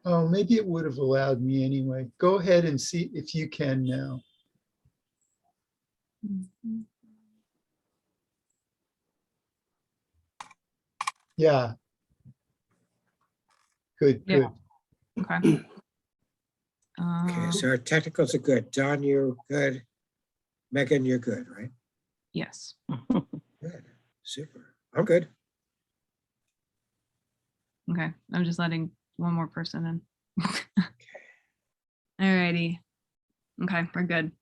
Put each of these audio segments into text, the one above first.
Oh, maybe it would have allowed me anyway. Go ahead and see if you can now. Yeah. Good, Yeah. good. Okay. Okay, so our technicals are good. Don, you're good. Megan, you're good, right? Yes. Good. Super. I'm good. Okay. I'm just letting one more person in. All righty. Okay, we're good.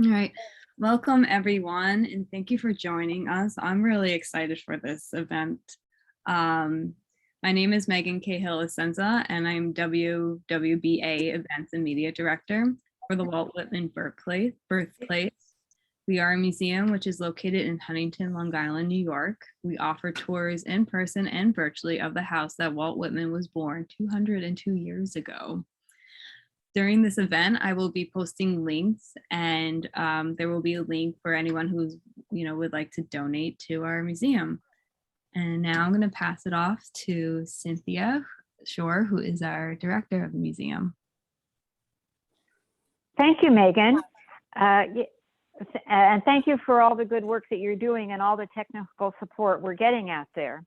All right. Welcome, everyone, and thank you for joining us. I'm really excited for this event. My name is Megan Cahil-Assenza, and I'm WWBA Events and Media Director for the Walt Whitman Birthplace. We are a museum which is located in Huntington, Long Island, New York. We offer tours in person and virtually of the house that Walt Whitman was born 202 years ago. During this event, I will be posting links, and there will be a link for anyone who's, would like to donate to our museum. And now I'm going to pass it off to Cynthia Shur, who is our director of the museum. Thank you, Megan. And thank you for all the good work that you're doing and all the technical support we're getting out there.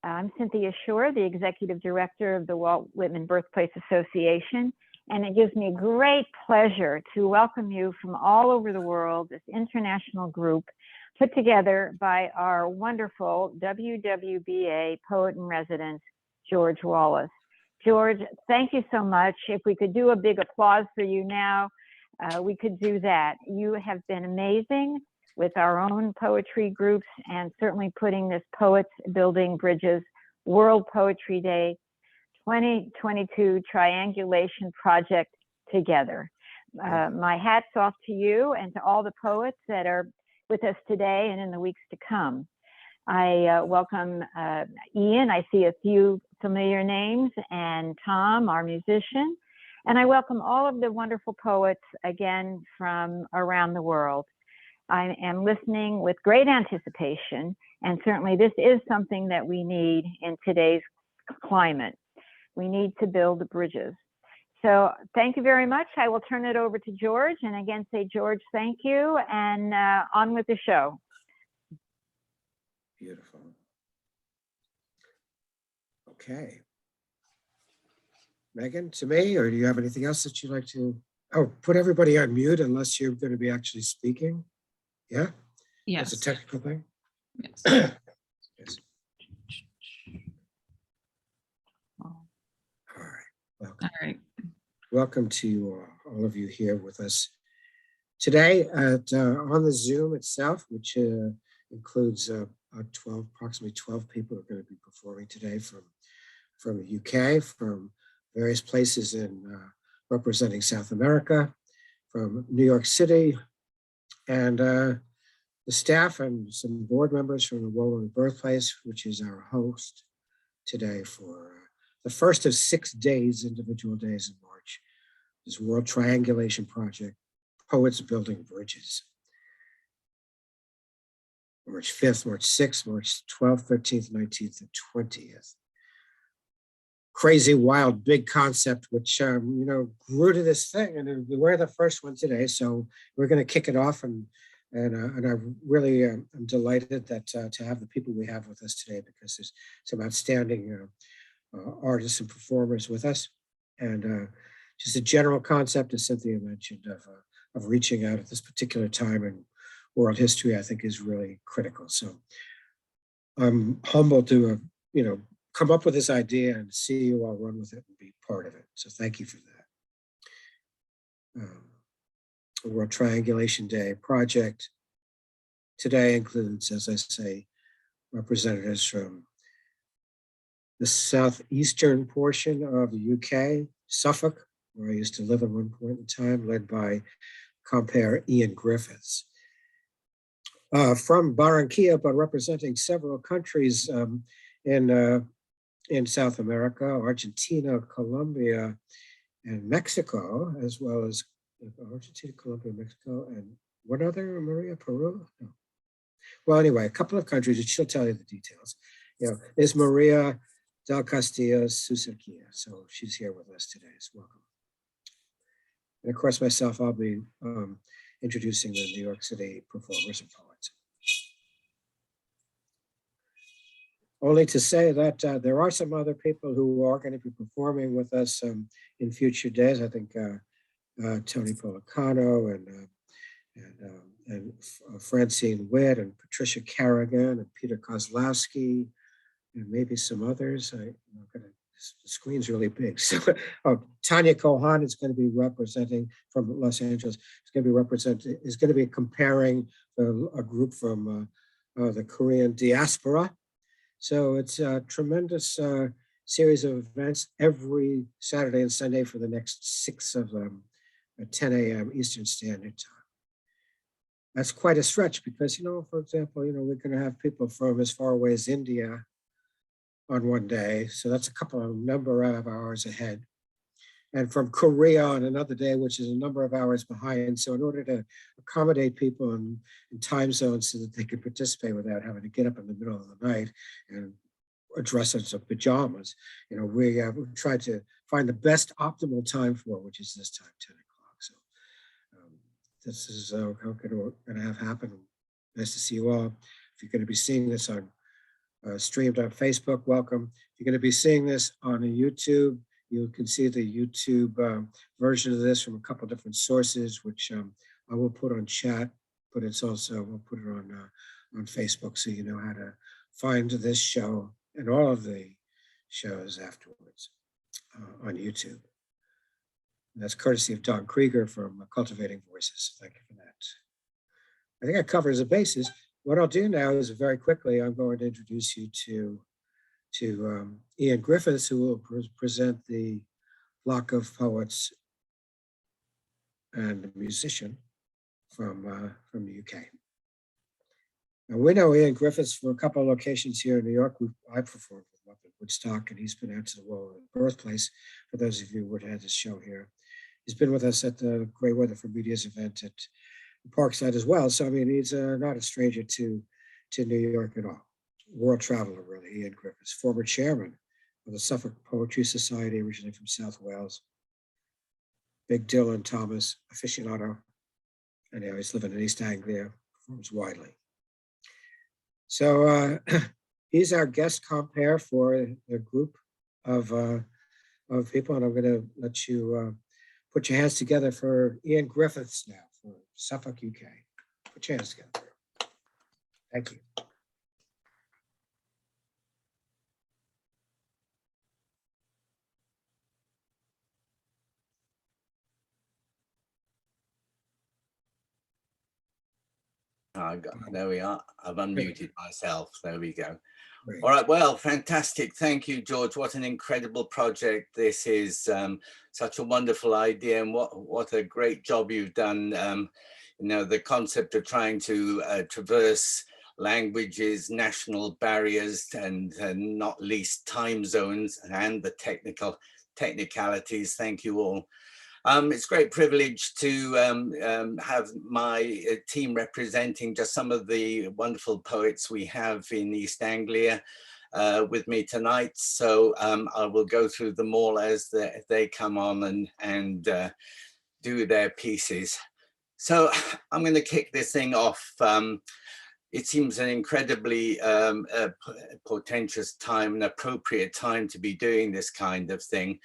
I'm Cynthia Shur, the executive director of the Walt Whitman Birthplace Association. And it gives me great pleasure to welcome you from all over the world, this international group put together by our wonderful WWBA-Poet-in-Residence George Wallace. George, thank you so much. If we could do a big applause for you now, we could do that. You have been amazing with our own poetry groups and certainly putting this Poets Building Bridges World Poetry Day 2022 Triangulation project together. My hat's off to you and to all the poets that are with us today and in the weeks to come. I welcome Ian, I see a few familiar names, and Tom, our musician, and I welcome all of the wonderful poets again from around the world. I am listening with great anticipation, and certainly this is something that we need in today's climate. We need to build bridges. So thank you very much. I will turn it over to George, and again say, George, thank you, and on with the show. Beautiful. Okay. Megan, to me, or do you have anything else that you'd like to? Oh, put everybody on mute unless you're going to be actually speaking. Yeah? Yes. That's a technical thing? Yes. Yes. All right. Welcome. All right. Welcome to all of you here with us today at on the Zoom itself, which includes approximately 12 people who are going to be performing today from the UK, from various places in representing South America, from New York City, and the staff and some board members from the Walt Whitman Birthplace, which is our host today for the first of 6 days, individual days in March, this World Triangulation Project, Poets Building Bridges. March 5th, March 6th, March 12th, 13th, 19th, and 20th. Crazy, wild, big concept, which, grew to this thing. And we're the first one today, so we're going to kick it off. And I really am delighted that to have the people we have with us today, because there's some outstanding artists and performers with us. And just a general concept, as Cynthia mentioned, of reaching out at this particular time in world history, I think is really critical. So I'm humbled to, come up with this idea and see you all run with it and be part of it. So thank you for that. World Triangulation Day project today includes, as I say, representatives from the southeastern portion of the UK, Suffolk, where I used to live at one point in time, led by compere Ian Griffiths. From Barranquilla, but representing several countries in South America, Argentina, Colombia, and Mexico, as well as Argentina, Colombia, Mexico, and what other, Maria, Peru? No. Well, anyway, a couple of countries, and she'll tell you the details. Is Maria del Castillo, Sucerquilla. So she's here with us today. So welcome. And of course, myself, I'll be introducing the New York City performers and poets. Only to say that there are some other people who are going to be performing with us in future days. I think Tony Policano and Francine Witte and Patricia Carrigan and Peter Kozlowski and maybe some others. The screen's really big. So Tanya Kohan is going to be representing from Los Angeles. It's going to be comparing a group from the Korean diaspora. So it's a tremendous series of events every Saturday and Sunday for the next 6 of them at 10 a.m. Eastern Standard Time. That's quite a stretch because, for example, we're going to have people from as far away as India on one day. So that's a number of hours ahead. And from Korea on another day, which is a number of hours behind. So in order to accommodate people in time zones so that they can participate without having to get up in the middle of the night and dress in some pajamas, we tried to find the best optimal time for it, which is this time, 10 o'clock. So this is how going to have happen. Nice to see you all. If you're going to be seeing this on streamed on Facebook, welcome. If you're going to be seeing this on YouTube, you can see the YouTube version of this from a couple of different sources, which I will put on chat, but it's also, we'll put it on Facebook so you know how to find this show and all of the shows afterwards on YouTube. And that's courtesy of Don Krieger from Cultivating Voices. Thank you for that. I think that covers the bases. What I'll do now is very quickly, I'm going to introduce you to Ian Griffiths, who will present the block of poets and a musician from the UK. Now we know Ian Griffiths from a couple of locations here in New York. I performed with him up in Woodstock, and he's been out to the Wall Birthplace, for those of you who had his show here. He's been with us at the Great Weather for Media's event at Parkside as well. So, I mean, he's not a stranger to New York at all. World traveler, really, Ian Griffiths, former chairman of the Suffolk Poetry Society, originally from South Wales. Big Dylan Thomas aficionado, and now he's living in East Anglia, performs widely. So he's our guest compere for a group of people, and I'm going to let you put your hands together for Ian Griffiths now for Suffolk, UK. Put your hands together. Thank you. There we are. I've unmuted myself. There we go. Great. All right. Well, fantastic. Thank you, George. What an incredible project. This is such a wonderful idea, and what a great job you've done. The concept of trying to traverse languages, national barriers, and not least time zones and the technicalities. Thank you all. It's a great privilege to have my team representing just some of the wonderful poets we have in East Anglia with me tonight. So I will go through them all as they come on and do their pieces. So I'm going to kick this thing off. It seems an incredibly portentous time, an appropriate time to be doing this kind of thing.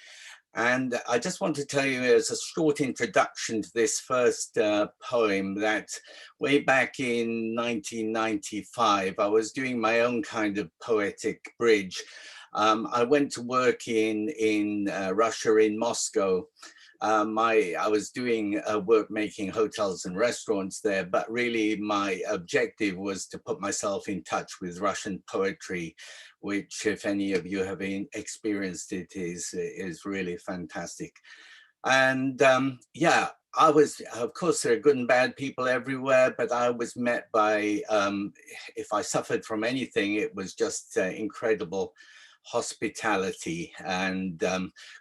And I just want to tell you as a short introduction to this first poem that way back in 1995, I was doing my own kind of poetic bridge. I went to work in Russia, in Moscow. I was doing work making hotels and restaurants there, but really my objective was to put myself in touch with Russian poetry, which, if any of you have experienced it, is really fantastic. And yeah, I was, of course, there are good and bad people everywhere, but I was met by, if I suffered from anything, it was just incredible hospitality and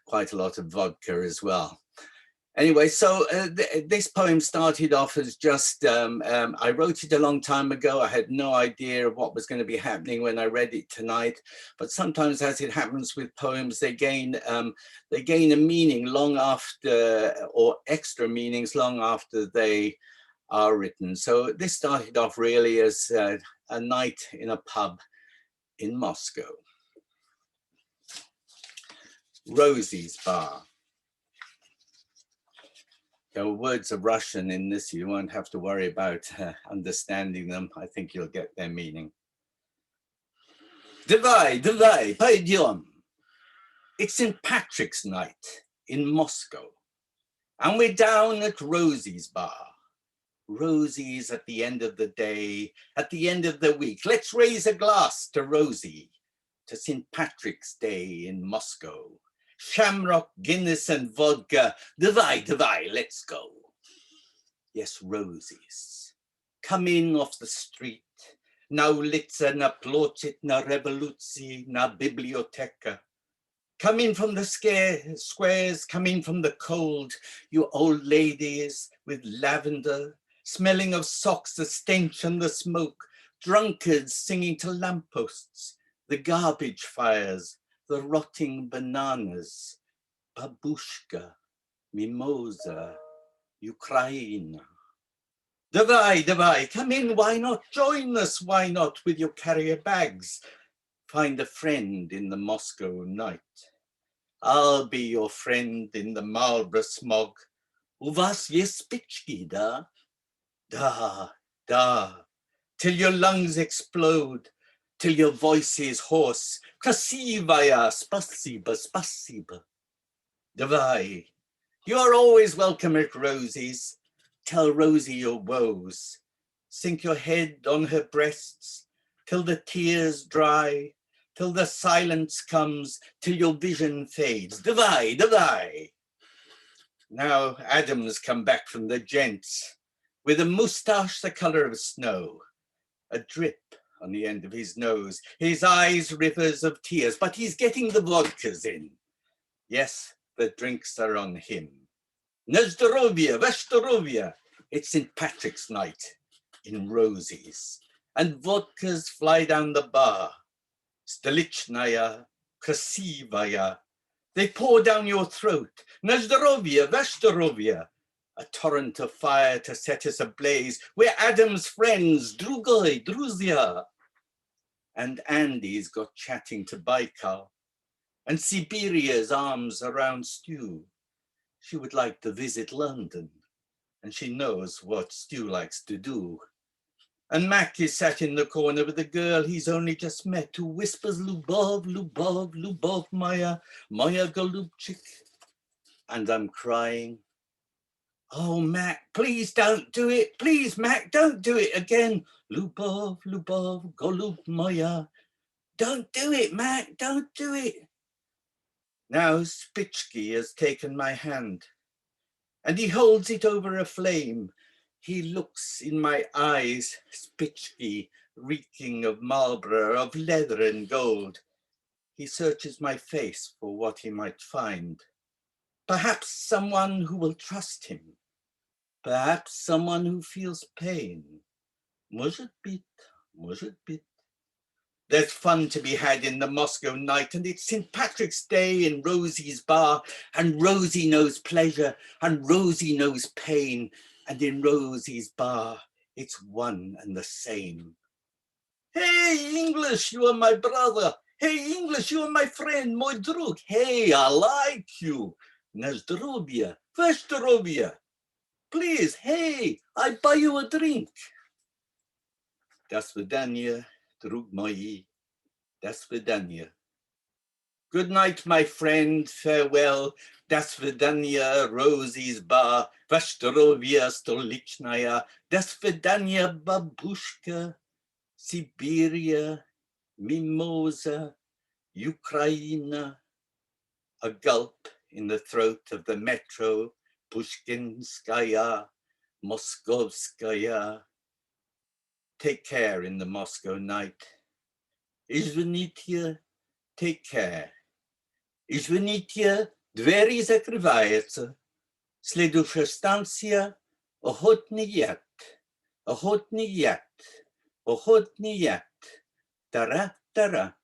quite a lot of vodka as well. Anyway, so this poem started off as just, I wrote it a long time ago. I had no idea of what was going to be happening when I read it tonight. But sometimes, as it happens with poems, they gain a meaning long after, or extra meanings long after they are written. So this started off really as a night in a pub in Moscow. Rosie's Bar. There are words of Russian in this, you won't have to worry about understanding them. I think you'll get their meaning. Давай, пойдем. It's St. Patrick's night in Moscow, and we're down at Rosie's Bar. Rosie's at the end of the day, at the end of the week. Let's raise a glass to Rosie, to St. Patrick's Day in Moscow. Shamrock, Guinness and vodka, давай, let's go. Yes, Rosie's, come in off the street, na ulica, na plochit, na revolucji, na biblioteka. Come in from the squares, come in from the cold, you old ladies with lavender, smelling of socks, the stench and the smoke, drunkards singing to lampposts, the garbage fires, the rotting bananas, babushka, mimosa, Ukraine. Давай, come in, why not? Join us, why not, with your carrier bags? Find a friend in the Moscow night. I'll be your friend in the Marlborough smog. У вас есть спички, да? Da, till your lungs explode, till your voice is hoarse. Красивая, спасибо. Давай, you are always welcome at Rosie's. Tell Rosie your woes. Sink your head on her breasts, till the tears dry, till the silence comes, till your vision fades. Давай. Now Adam's come back from the gents, with a moustache the color of snow, a drip on the end of his nose, his eyes rivers of tears, but he's getting the vodkas in. Yes, the drinks are on him. Na zdrowie, wash zdrowie. It's St. Patrick's night in Rosie's, and vodkas fly down the bar. Stolichnaya, krasivaya. They pour down your throat. Na zdrowie, wash zdrowie. A torrent of fire to set us ablaze. We're Adam's friends, druzia. And Andy's got chatting to Baikal, and Siberia's arms around Stu. She would like to visit London, and she knows what Stu likes to do. And Mac is sat in the corner with a girl he's only just met, who whispers Lubov, Maya Golubchik. And I'm crying. Oh, Mac, please don't do it. Please, Mac, don't do it again. Lubov, Golub Maya. Don't do it, Mac, don't do it. Now Spitchky has taken my hand, and he holds it over a flame. He looks in my eyes, Spitchky, reeking of Marlborough, of leather and gold. He searches my face for what he might find. Perhaps someone who will trust him. Perhaps someone who feels pain. Может быть. There's fun to be had in the Moscow night, and it's St. Patrick's Day in Rosie's Bar, and Rosie knows pleasure, and Rosie knows pain, and in Rosie's Bar, it's one and the same. Hey, English, you are my brother. Hey, English, you are my friend, мой друг. Hey, I like you. На здоровье, ваше здоровье. Please, hey, I buy you a drink. До свидания, друг мой. До свидания. Good night, my friend, farewell. До свидания, Rosie's Bar. Ваше здоровье, столичная. До свидания, бабушка. Siberia, mimosa, Ukraine. A gulp in the throat of the metro, Pushkinskaya, Moskovskaya. Take care in the Moscow night. Извините, take care. Извините, двери закрываются. Sleduša stancija, ochotny jet, ochotny jet, ochotny jet, dara, dara,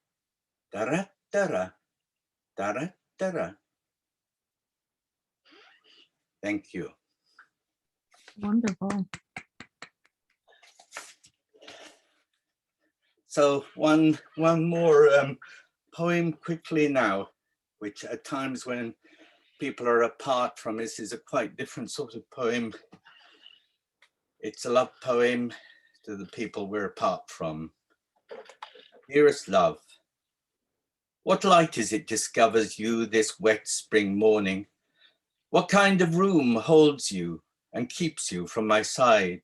dara, dara, dara, dara. Thank you. Wonderful. So one more poem quickly now, which at times when people are apart from us is a quite different sort of poem. It's a love poem to the people we're apart from. Dearest love, what light is it discovers you this wet spring morning? What kind of room holds you and keeps you from my side?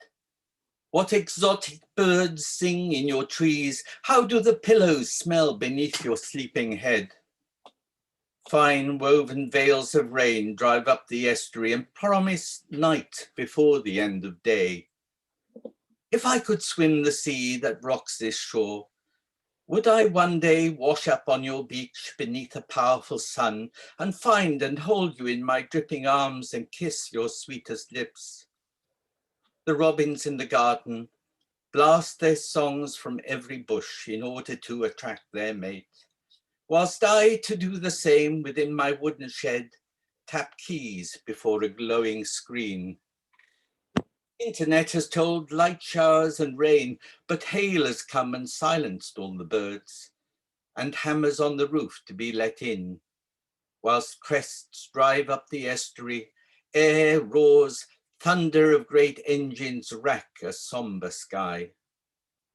What exotic birds sing in your trees? How do the pillows smell beneath your sleeping head? Fine woven veils of rain drive up the estuary and promise night before the end of day. If I could swim the sea that rocks this shore, would I one day wash up on your beach beneath a powerful sun and find and hold you in my dripping arms and kiss your sweetest lips? The robins in the garden blast their songs from every bush in order to attract their mate, whilst I, to do the same within my wooden shed, tap keys before a glowing screen. Internet has told light showers and rain, but hail has come and silenced all the birds, and hammers on the roof to be let in, whilst crests drive up the estuary, air roars, thunder of great engines rack a somber sky.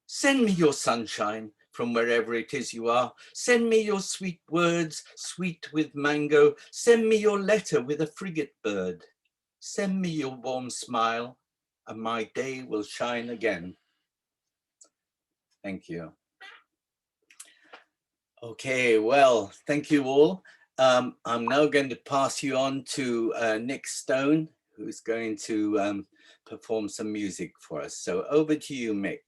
Send me your sunshine from wherever it is you are. Send me your sweet words, sweet with mango. Send me your letter with a frigate bird. Send me your warm smile, and my day will shine again. Thank you. Okay, well, thank you all. I'm now going to pass you on to Nick Stone, who's going to perform some music for us. So over to you, Nick.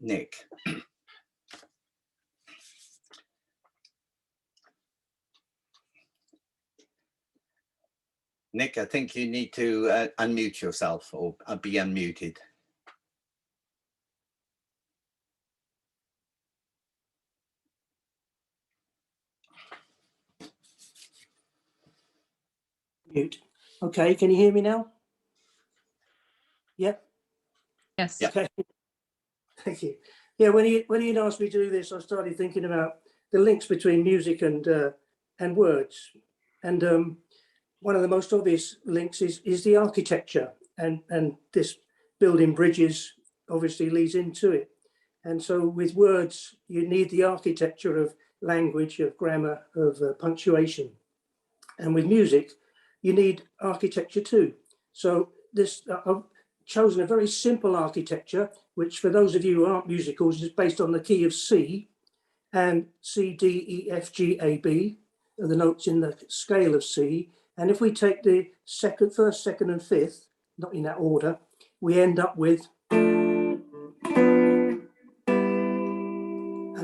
Nick, I think you need to unmute yourself or be unmuted. Mute. Okay, can you hear me now? Yep. Yes. Yeah. Okay. Thank you. Yeah, when he asked me to do this, I started thinking about the links between music and words. And one of the most obvious links is the architecture, and this building bridges obviously leads into it. And so with words, you need the architecture of language, of grammar, of punctuation. And with music, you need architecture too. So this, I've chosen a very simple architecture, which for those of you who aren't musicals is based on the key of C, and C, D, E, F, G, A, B are the notes in the scale of C. And if we take the first, second, and fifth, not in that order, we end up with, and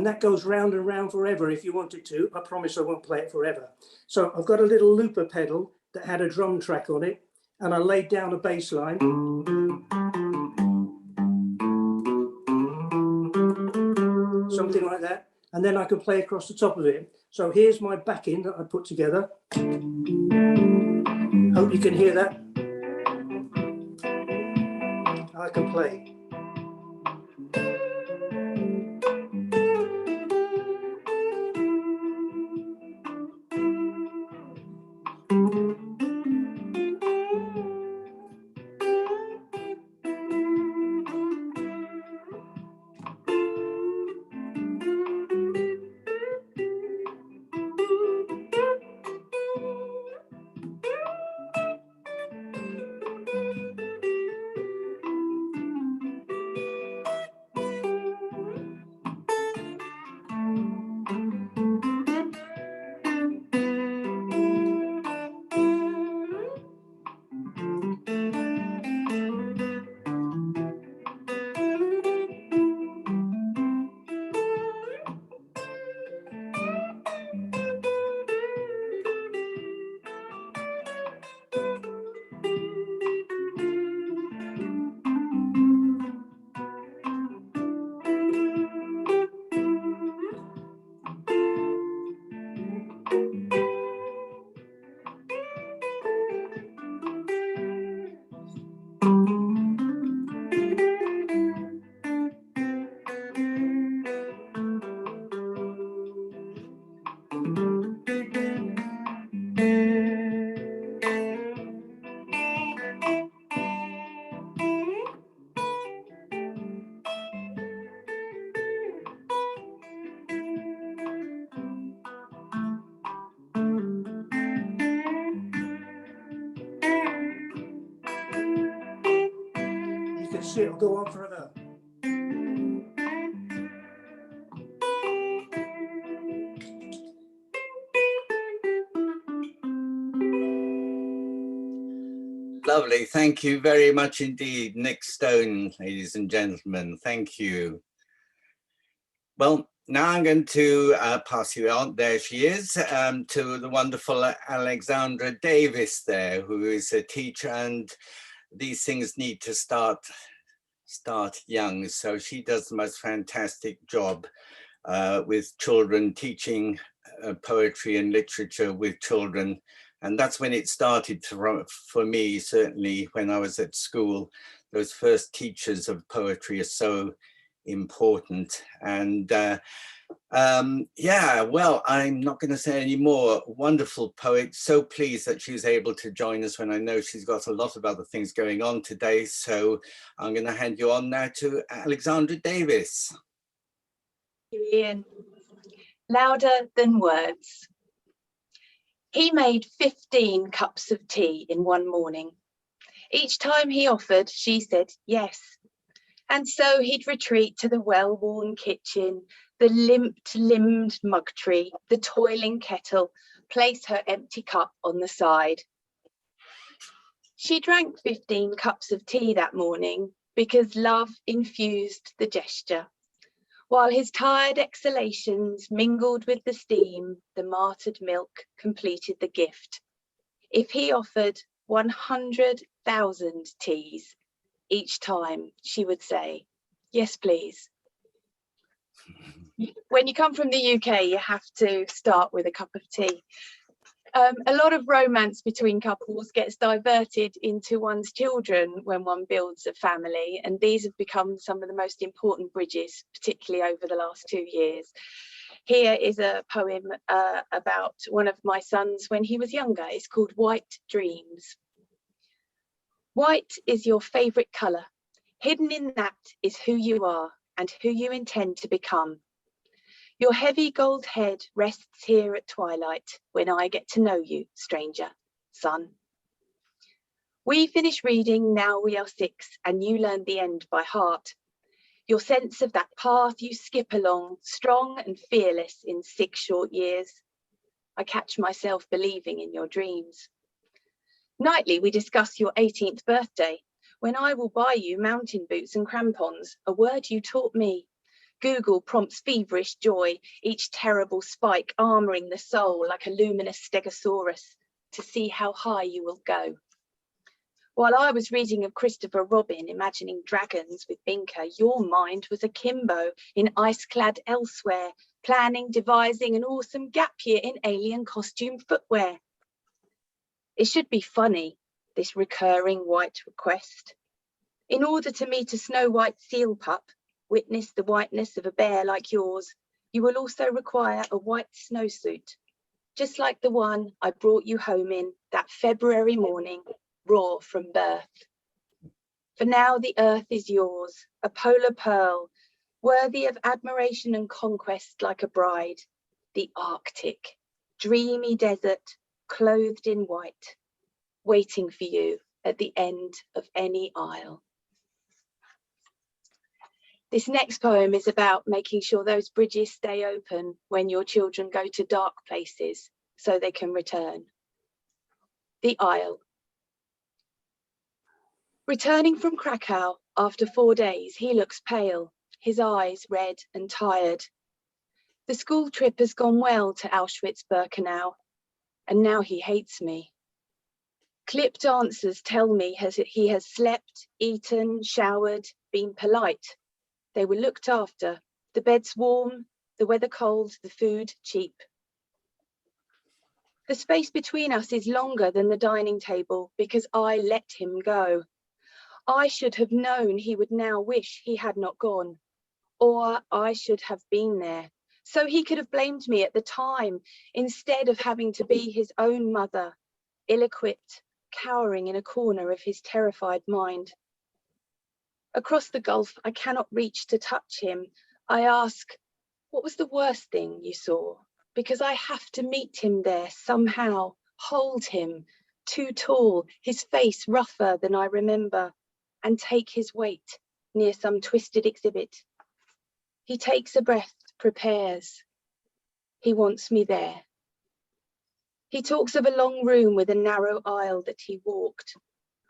that goes round and round forever if you want it to. I promise I won't play it forever. So I've got a little looper pedal that had a drum track on it, and I laid down a bass line. Something like that. And then I can play across the top of it. So here's my backing that I put together. Hope you can hear that. I can play. Yes, it'll go on forever. Lovely. Thank you very much indeed, Nick Stone, ladies and gentlemen. Thank you. Well, now I'm going to pass you on, there she is, to the wonderful Alexandra Davis there, who is a teacher, and these things need to start young. So she does the most fantastic job with children, teaching poetry and literature with children. And that's when it started for me, certainly when I was at school. Those first teachers of poetry are so important. And yeah, well, I'm not going to say any more. Wonderful poet. So pleased that she was able to join us when I know she's got a lot of other things going on today. So I'm going to hand you on now to Alexandra Davis. Thank you, Ian. Louder than words. He made 15 cups of tea in one morning. Each time he offered, she said yes. And so he'd retreat to the well-worn kitchen, the limp-limbed mug tree, the toiling kettle, place her empty cup on the side. She drank 15 cups of tea that morning because love infused the gesture. While his tired exhalations mingled with the steam, the martyred milk completed the gift. If he offered 100,000 teas, each time she would say, yes, please. When you come from the UK, you have to start with a cup of tea. A lot of romance between couples gets diverted into one's children when one builds a family, and these have become some of the most important bridges, particularly over the last 2 years. Here is a poem about one of my sons when he was younger. It's called White Dreams. White is your favourite colour. Hidden in that is who you are and who you intend to become. Your heavy gold head rests here at twilight when I get to know you, stranger, son. We finish reading Now We Are Six, and you learn the end by heart. Your sense of that path you skip along, strong and fearless in 6 short years. I catch myself believing in your dreams. Nightly we discuss your 18th birthday, when I will buy you mountain boots and crampons, a word you taught me. Google prompts feverish joy, each terrible spike armouring the soul like a luminous stegosaurus, to see how high you will go. While I was reading of Christopher Robin, imagining dragons with Binker, your mind was akimbo in ice-clad elsewhere, planning, devising an awesome gap year in alien costume footwear. It should be funny, this recurring white request. In order to meet a snow-white seal pup, witness the whiteness of a bear like yours, you will also require a white snowsuit, just like the one I brought you home in that February morning, raw from birth. For now the earth is yours, a polar pearl, worthy of admiration and conquest like a bride, the Arctic, dreamy desert, clothed in white, waiting for you at the end of any aisle. This next poem is about making sure those bridges stay open when your children go to dark places so they can return. The Aisle. Returning from Krakow after 4 days, he looks pale, his eyes red and tired. The school trip has gone well to Auschwitz-Birkenau, and now he hates me. Clipped answers tell me he has slept, eaten, showered, been polite. They were looked after, the beds warm, the weather cold, the food cheap. The space between us is longer than the dining table because I let him go. I should have known he would now wish he had not gone, or I should have been there, so he could have blamed me at the time instead of having to be his own mother, ill-equipped, cowering in a corner of his terrified mind. Across the gulf, I cannot reach to touch him. I ask, what was the worst thing you saw? Because I have to meet him there somehow, hold him, too tall, his face rougher than I remember. and take his weight near some twisted exhibit. He takes a breath, prepares. He wants me there. He talks of a long room with a narrow aisle that he walked.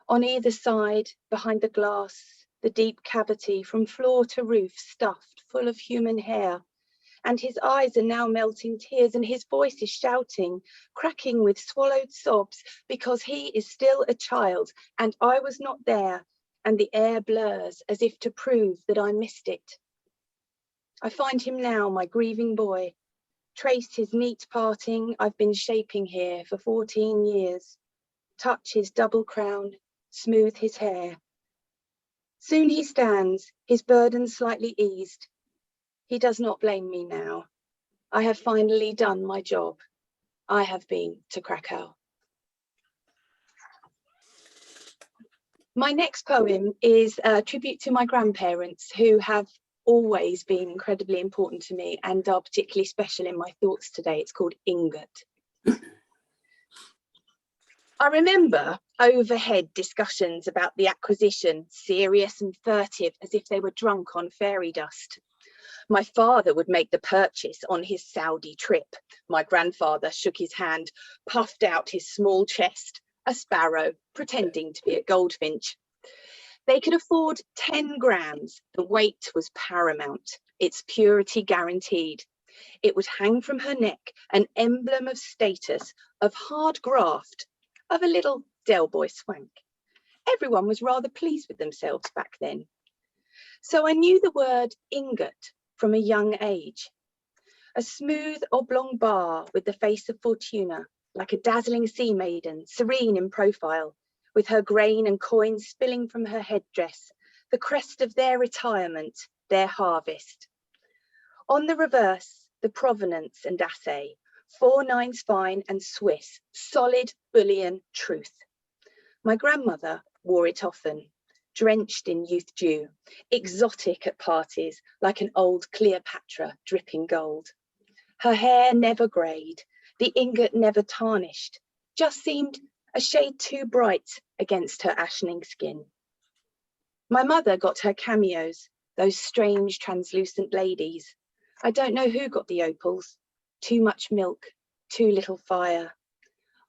On either side, behind the glass, the deep cavity from floor to roof stuffed full of human hair. And his eyes are now melting tears, and his voice is shouting, cracking with swallowed sobs, because he is still a child, and I was not there, and the air blurs as if to prove that I missed it. I find him now, my grieving boy, trace his neat parting I've been shaping here for 14 years, touch his double crown, smooth his hair. Soon he stands, his burden slightly eased. He does not blame me now. I have finally done my job. I have been to Krakow. My next poem is a tribute to my grandparents, who have always been incredibly important to me and are particularly special in my thoughts today. It's called Ingot. I remember overhead discussions about the acquisition, serious and furtive, as if they were drunk on fairy dust. My father would make the purchase on his Saudi trip. My grandfather shook his hand, puffed out his small chest, a sparrow, pretending to be a goldfinch. They could afford 10 grams. The weight was paramount, its purity guaranteed. It would hang from her neck, an emblem of status, of hard graft, of a little Del Boy swank. Everyone was rather pleased with themselves back then. So I knew the word ingot from a young age. A smooth oblong bar with the face of Fortuna, like a dazzling sea maiden, serene in profile, with her grain and coins spilling from her headdress, the crest of their retirement, their harvest. On the reverse, the provenance and assay, 4 nines fine and Swiss, solid bullion truth. My grandmother wore it often, drenched in youth dew, exotic at parties, like an old Cleopatra dripping gold. Her hair never greyed, the ingot never tarnished, just seemed a shade too bright against her ashening skin. My mother got her cameos, those strange translucent ladies. I don't know who got the opals, too much milk, too little fire.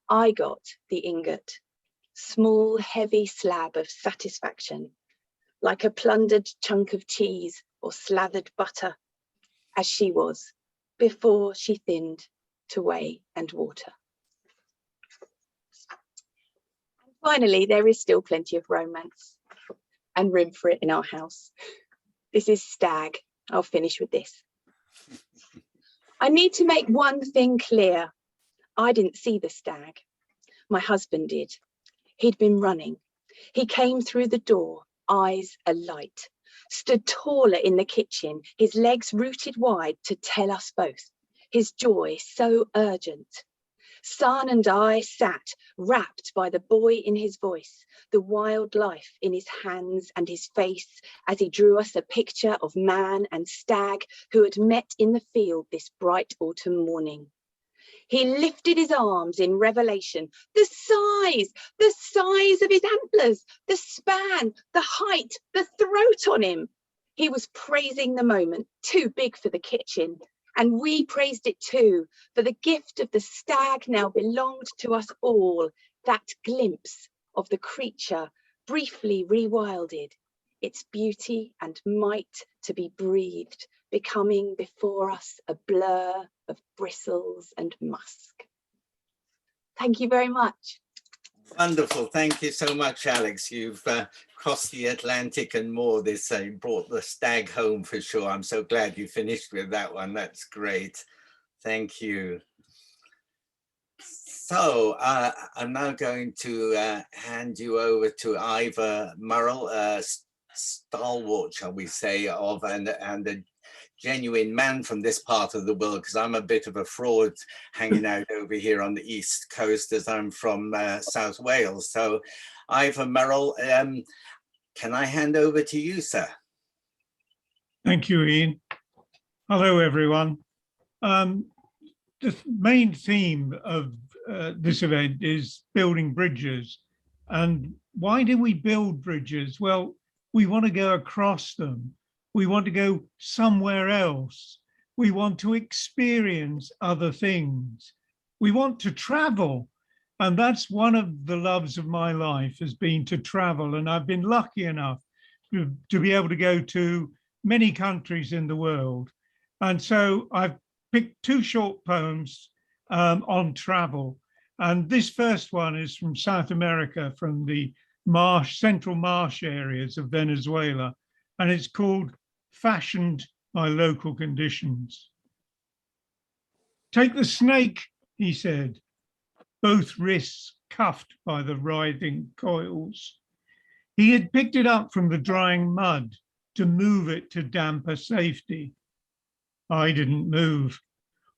I got the ingot, small, heavy slab of satisfaction, like a plundered chunk of cheese or slathered butter, as she was, before she thinned to whey and water. And finally, there is still plenty of romance and room for it in our house. This is Stag. I'll finish with this. I need to make one thing clear. I didn't see the stag. My husband did. He'd been running. He came through the door, eyes alight, stood taller in the kitchen, his legs rooted wide to tell us both, his joy so urgent. Son and I sat, rapt by the boy in his voice, the wild life in his hands and his face, as he drew us a picture of man and stag who had met in the field this bright autumn morning. He lifted his arms in revelation. The size of his antlers, the span, the height, the throat on him. He was praising the moment, too big for the kitchen. And we praised it too, for the gift of the stag now belonged to us all, that glimpse of the creature briefly rewilded, its beauty and might to be breathed, becoming before us a blur of bristles and musk. Thank you very much. Wonderful. Thank you so much, Alex. You've crossed the Atlantic and more. This brought the stag home for sure. I'm so glad you finished with that one. That's great. Thank you. So I'm now going to hand you over to Ivor Murrell, stalwart, shall we say, of and a genuine man from this part of the world, because I'm a bit of a fraud hanging out over here on the East Coast, as I'm from South Wales. So Ivor Murrell, can I hand over to you, sir? Thank you, Ian. Hello, everyone. The main theme of this event is building bridges. And why do we build bridges? Well, we want to go across them. We want to go somewhere else. We want to experience other things. We want to travel. And that's one of the loves of my life, has been to travel. And I've been lucky enough to be able to go to many countries in the world. And so I've picked two short poems on travel. And this first one is from South America, from the central marsh areas of Venezuela. And it's called Fashioned by Local Conditions. Take the snake, he said, both wrists cuffed by the writhing coils. He had picked it up from the drying mud to move it to damper safety. I didn't move.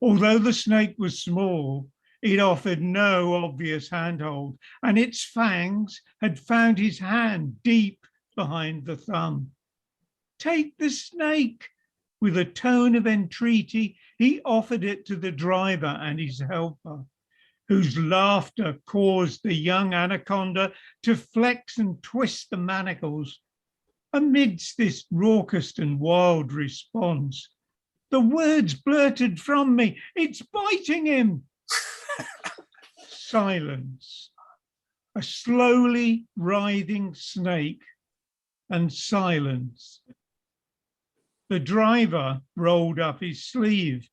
Although the snake was small, it offered no obvious handhold, and its fangs had found his hand deep behind the thumb. Take the snake. With a tone of entreaty, he offered it to the driver and his helper, whose laughter caused the young anaconda to flex and twist the manacles. Amidst this raucous and wild response, the words blurted from me, "It's biting him." Silence. A slowly writhing snake, and silence. The driver rolled up his sleeve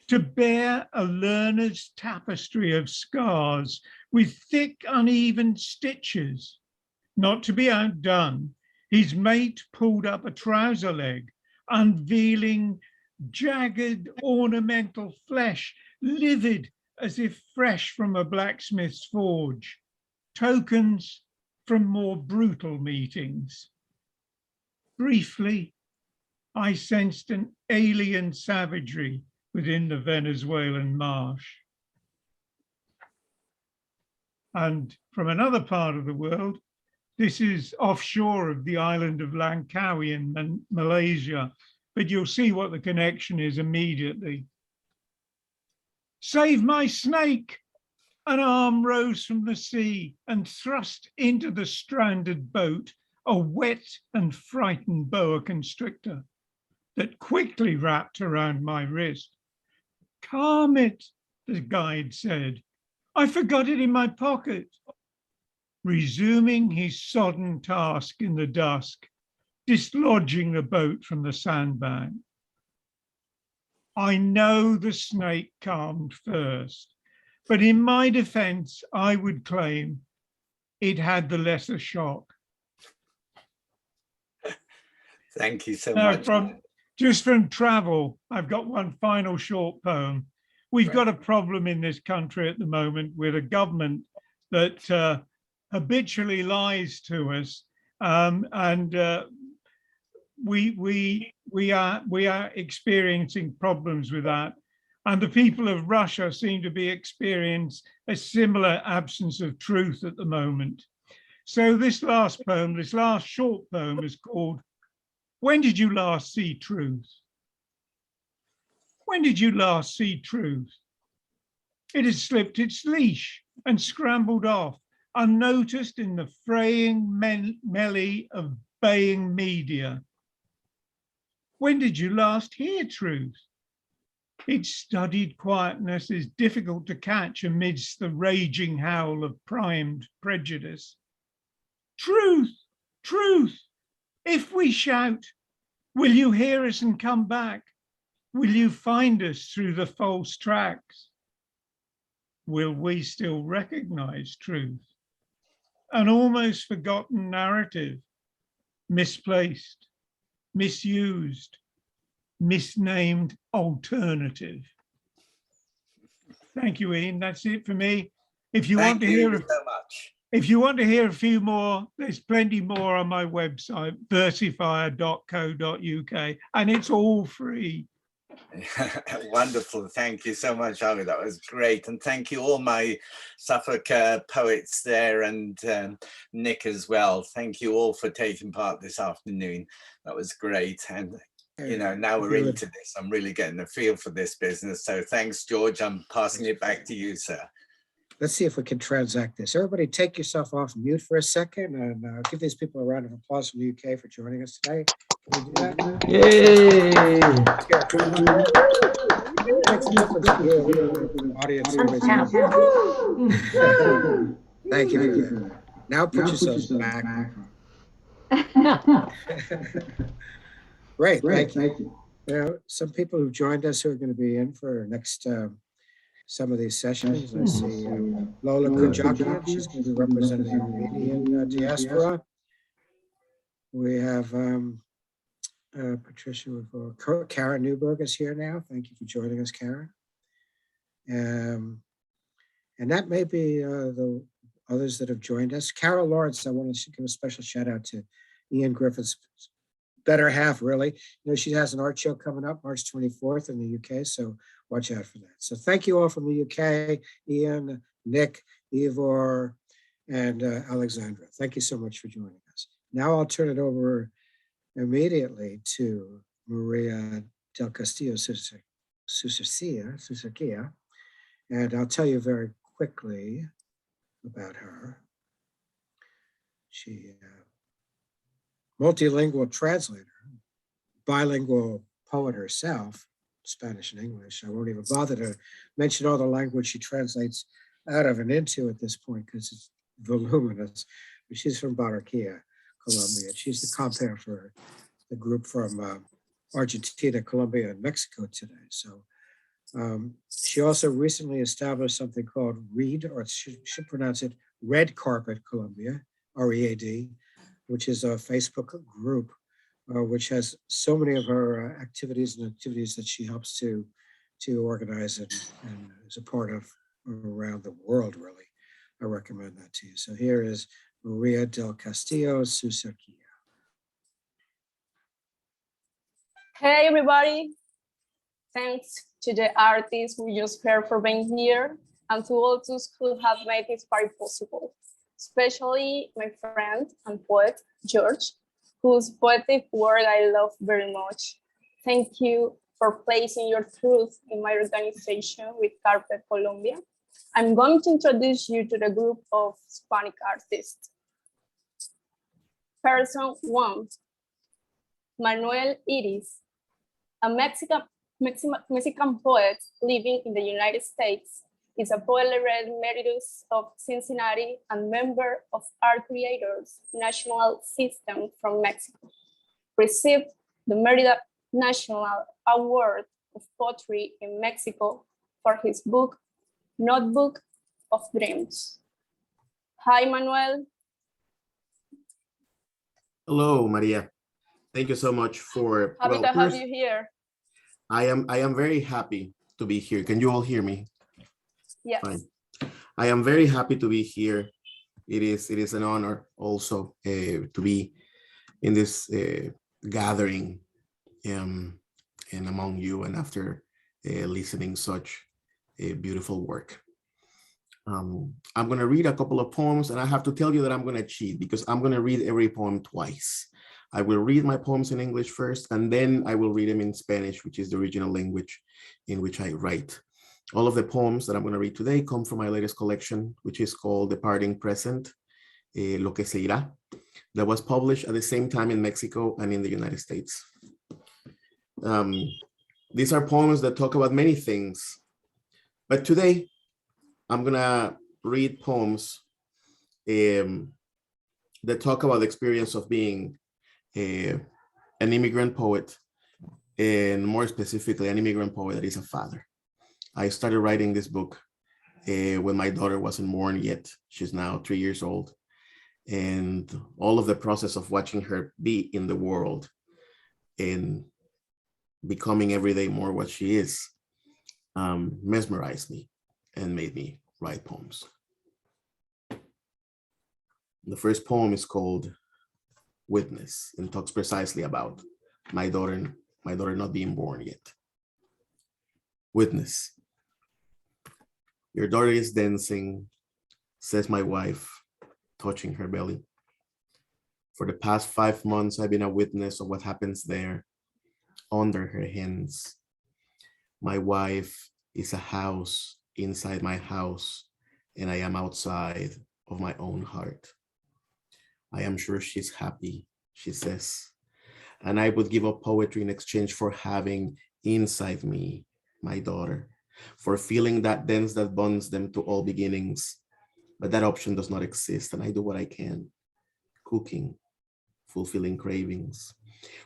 to bear a learner's tapestry of scars with thick, uneven stitches. Not to be outdone, his mate pulled up a trouser leg, unveiling jagged ornamental flesh, livid as if fresh from a blacksmith's forge, tokens from more brutal meetings. Briefly, I sensed an alien savagery within the Venezuelan marsh. And from another part of the world, this is offshore of the island of Langkawi in Malaysia, but you'll see what the connection is immediately. Save my snake! An arm rose from the sea and thrust into the stranded boat a wet and frightened boa constrictor that quickly wrapped around my wrist. Calm it, the guide said. I forgot it in my pocket. Resuming his sodden task in the dusk, dislodging the boat from the sandbank. I know the snake calmed first, but in my defense, I would claim it had the lesser shock. Thank you so Now, much. Just from travel, I've got one final short poem. We've got a problem in this country at the moment with a government that habitually lies to us, we are experiencing problems with that, and the people of Russia seem to be experiencing a similar absence of truth at the moment. So this last short poem is called When Did You Last See Truth? When did you last see truth? It has slipped its leash and scrambled off, unnoticed in the fraying melee of baying media. When did you last hear truth? Its studied quietness is difficult to catch amidst the raging howl of primed prejudice. Truth, truth, if we shout, will you hear us and come back? Will you find us through the false tracks? Will we still recognize truth? An almost forgotten narrative, misplaced, misused, misnamed alternative. Thank you, Ian. That's it for me. If you want to hear so much. If you want to hear a few more, there's plenty more on my website, versifier.co.uk, and it's all free. Wonderful. Thank you so much, Ali. That was great. And thank you all my Suffolk poets there, and Nick as well. Thank you all for taking part this afternoon. That was great. And you know, now we're into this, I'm really getting a feel for this business. So thanks, George. I'm passing it back to you, sir. let's see if we can transact this. Everybody take yourself off mute for a second and give these people a round of applause from the UK for joining us today. Can we do that? Yay! Makes a difference to hear a little bit of audience. Thank you for that. Now put yourselves back. Great, thank you. Now, some people who joined us who are going to be in for next some of these sessions. I see Lola Kunjakian, she's going to be representing the Armenian diaspora. We have Patricia, Karen Newberg is here now. Thank you for joining us, Karen. And that may be the others that have joined us. Carol Lawrence, I want to give a special shout out to Ian Griffiths, better half, really. You know, she has an art show coming up March 24th in the UK, so watch out for that. So thank you all from the UK, Ian, Nick, Ivor, and Alexandra. Thank you so much for joining us. Now I'll turn it over immediately to Maria del Castillo Sucerquilla, and I'll tell you very quickly about her. She multilingual translator, bilingual poet herself, Spanish and English. I won't even bother to mention all the language she translates out of and into at this point because it's voluminous. But she's from Barranquilla, Colombia. She's the compere for the group from Argentina, Colombia, and Mexico today. So she also recently established something called READ, or she should pronounce it Red Carpet Colombia, READ, which is a Facebook group, which has so many of her activities that she helps to organize and is a part of around the world, really. I recommend that to you. So here is Maria del Castillo Sucerquilla. Hey, everybody. Thanks to the artists we just heard for being here and to all those who have made this party possible, especially my friend and poet, George, whose poetic work I love very much. Thank you for placing your truth in my organization with Carpet Colombia. I'm going to introduce you to the group of Hispanic artists. Person 1, Manuel Iris, a Mexican poet living in the United States, is a poet laureate emeritus of Cincinnati and member of Art Creators National System from Mexico. Received the Merida National Award of Poetry in Mexico for his book, Notebook of Dreams. Hi, Manuel. Hello, Maria. Thank you so much for. Happy to have you here. I am very happy to be here. Can you all hear me? Yes. Fine. I am very happy to be here. It is an honor also to be in this gathering and among you, and after listening such a beautiful work. I'm going to read a couple of poems, and I have to tell you that I'm going to cheat because I'm going to read every poem twice. I will read my poems in English first, and then I will read them in Spanish, which is the original language in which I write. All of the poems that I'm going to read today come from my latest collection, which is called Departing Present, Lo que se irá, that was published at the same time in Mexico and in the United States. These are poems that talk about many things, but today I'm going to read poems that talk about the experience of being an immigrant poet, and more specifically, an immigrant poet that is a father. I started writing this book when my daughter wasn't born yet. She's now 3 years old. And all of the process of watching her be in the world and becoming every day more what she is mesmerized me and made me write poems. The first poem is called Witness and talks precisely about my daughter not being born yet. Witness. Your daughter is dancing, says my wife, touching her belly. For the past 5 months, I've been a witness of what happens there, under her hands. My wife is a house inside my house, and I am outside of my own heart. I am sure she's happy, she says, and I would give up poetry in exchange for having inside me my daughter, for feeling that dance that bonds them to all beginnings. But that option does not exist, and I do what I can. Cooking, fulfilling cravings,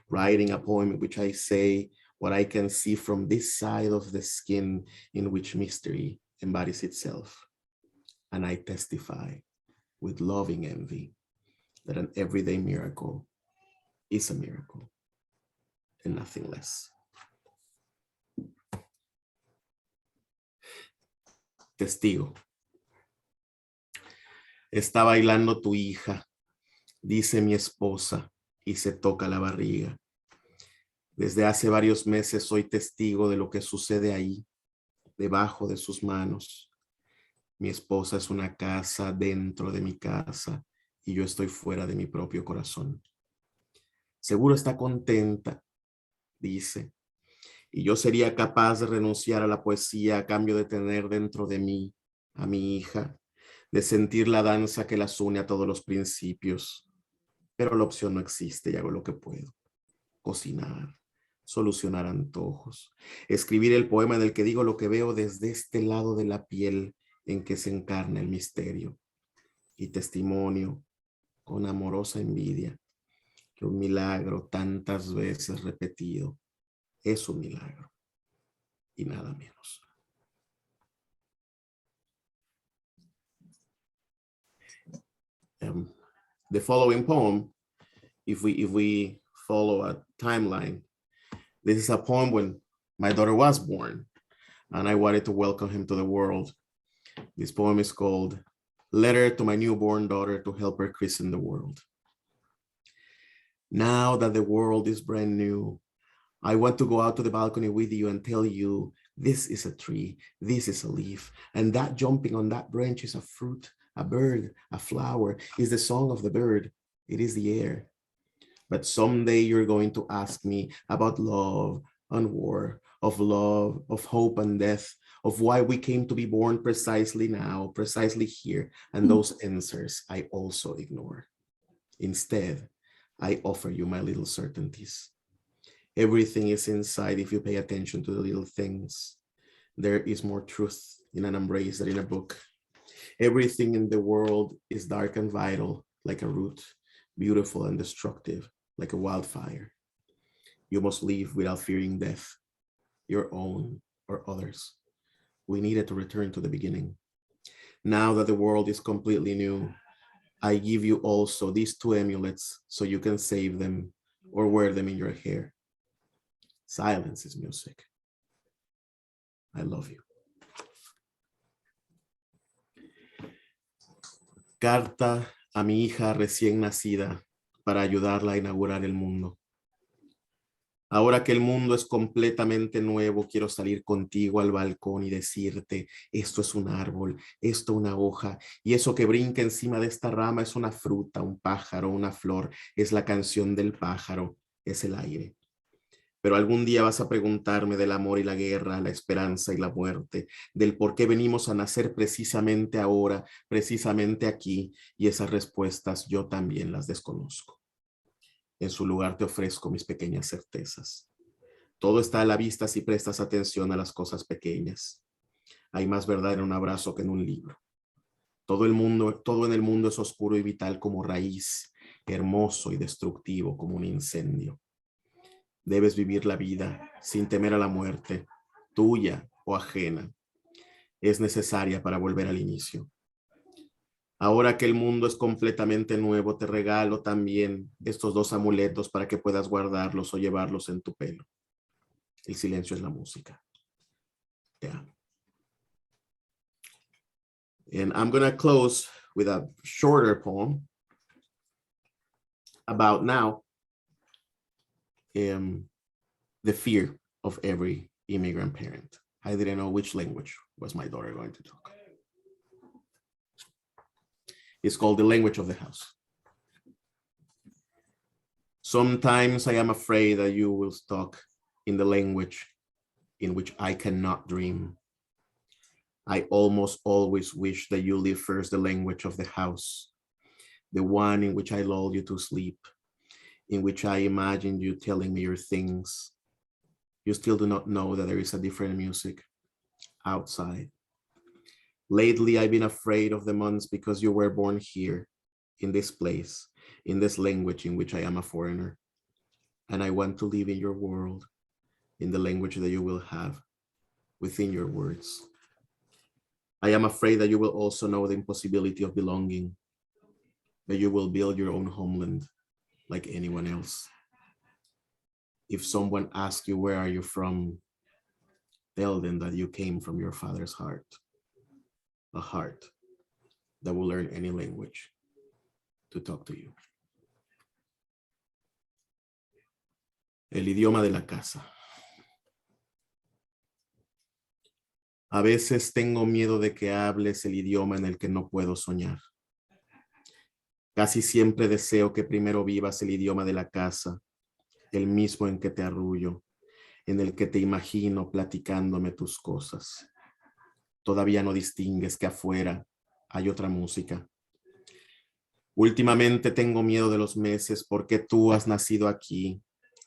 writing a poem in which I say what I can see from this side of the skin in which mystery embodies itself. And I testify with loving envy that an everyday miracle is a miracle and nothing less. Testigo. Está bailando tu hija, dice mi esposa, y se toca la barriga. Desde hace varios meses soy testigo de lo que sucede ahí, debajo de sus manos. Mi esposa es una casa dentro de mi casa y yo estoy fuera de mi propio corazón. Seguro está contenta, dice, y yo sería capaz de renunciar a la poesía a cambio de tener dentro de mí a mi hija, de sentir la danza que las une a todos los principios. Pero la opción no existe y hago lo que puedo. Cocinar, solucionar antojos, escribir el poema en el que digo lo que veo desde este lado de la piel en que se encarna el misterio. Y testimonio, con amorosa envidia, que un milagro tantas veces repetido es un milagro y nada menos. The following poem, if we follow a timeline, this is a poem when my daughter was born and I wanted to welcome him to the world. This poem is called Letter to My Newborn Daughter to Help Her Christen the World. Now that the world is brand new, I want to go out to the balcony with you and tell you this is a tree, this is a leaf, and that jumping on that branch is a fruit, a bird, a flower, is the song of the bird, it is the air. But someday you're going to ask me about love and war, of love, of hope and death, of why we came to be born precisely now, precisely here, and those answers I also ignore. Instead, I offer you my little certainties. Everything is inside if you pay attention to the little things. There is more truth in an embrace than in a book. Everything in the world is dark and vital, like a root, beautiful and destructive, like a wildfire. You must live without fearing death, your own or others. We needed to return to the beginning. Now that the world is completely new, I give you also these two amulets so you can save them or wear them in your hair. Silence is music. I love you. Carta a mi hija recién nacida para ayudarla a inaugurar el mundo. Ahora que el mundo es completamente nuevo, quiero salir contigo al balcón y decirte, esto es un árbol, esto una hoja, y eso que brinca encima de esta rama es una fruta, un pájaro, una flor, es la canción del pájaro, es el aire. Pero algún día vas a preguntarme del amor y la guerra, la esperanza y la muerte, del por qué venimos a nacer precisamente ahora, precisamente aquí, y esas respuestas yo también las desconozco. En su lugar te ofrezco mis pequeñas certezas. Todo está a la vista si prestas atención a las cosas pequeñas. Hay más verdad en un abrazo que en un libro. Todo en el mundo es oscuro y vital como raíz, hermoso y destructivo como un incendio. Debes vivir la vida sin temer a la muerte, tuya o ajena. Es necesaria para volver al inicio. Ahora que el mundo es completamente nuevo, te regalo también estos dos amuletos para que puedas guardarlos o llevarlos en tu pelo. El silencio es la música. Te amo. And I'm going to close with a shorter poem about now the fear of every immigrant parent. I didn't know which language was my daughter going to talk. It's called The Language of the House. Sometimes I am afraid that you will talk in the language in which I cannot dream. I almost always wish that you leave first the language of the house, the one in which I lull you to sleep, in which I imagined you telling me your things. You still do not know that there is a different music outside. Lately, I've been afraid of the months because you were born here, in this place, in this language in which I am a foreigner. And I want to live in your world, in the language that you will have, within your words. I am afraid that you will also know the impossibility of belonging, that you will build your own homeland like anyone else. If someone asks you, where are you from? Tell them that you came from your father's heart, a heart that will learn any language to talk to you. El idioma de la casa. A veces tengo miedo de que hables el idioma en el que no puedo soñar. Casi siempre deseo que primero vivas el idioma de la casa, el mismo en que te arrullo, en el que te imagino platicándome tus cosas. Todavía no distingues que afuera hay otra música. Últimamente tengo miedo de los meses porque tú has nacido aquí,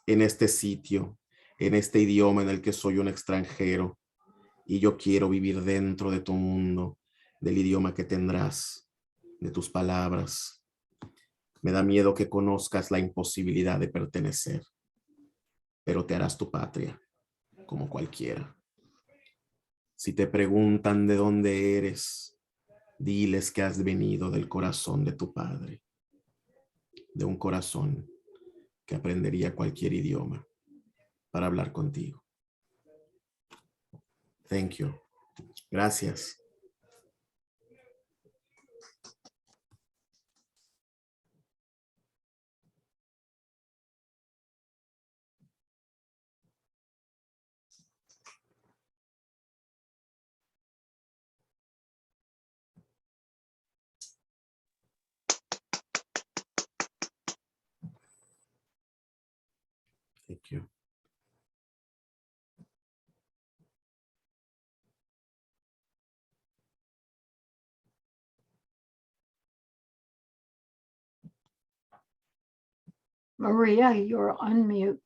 en este sitio, en este idioma en el que soy un extranjero, y yo quiero vivir dentro de tu mundo, del idioma que tendrás, de tus palabras. Me da miedo que conozcas la imposibilidad de pertenecer, pero te harás tu patria, como cualquiera. Si te preguntan de dónde eres, diles que has venido del corazón de tu padre, de un corazón que aprendería cualquier idioma para hablar contigo. Thank you. Gracias. Thank you. Maria, you're on mute.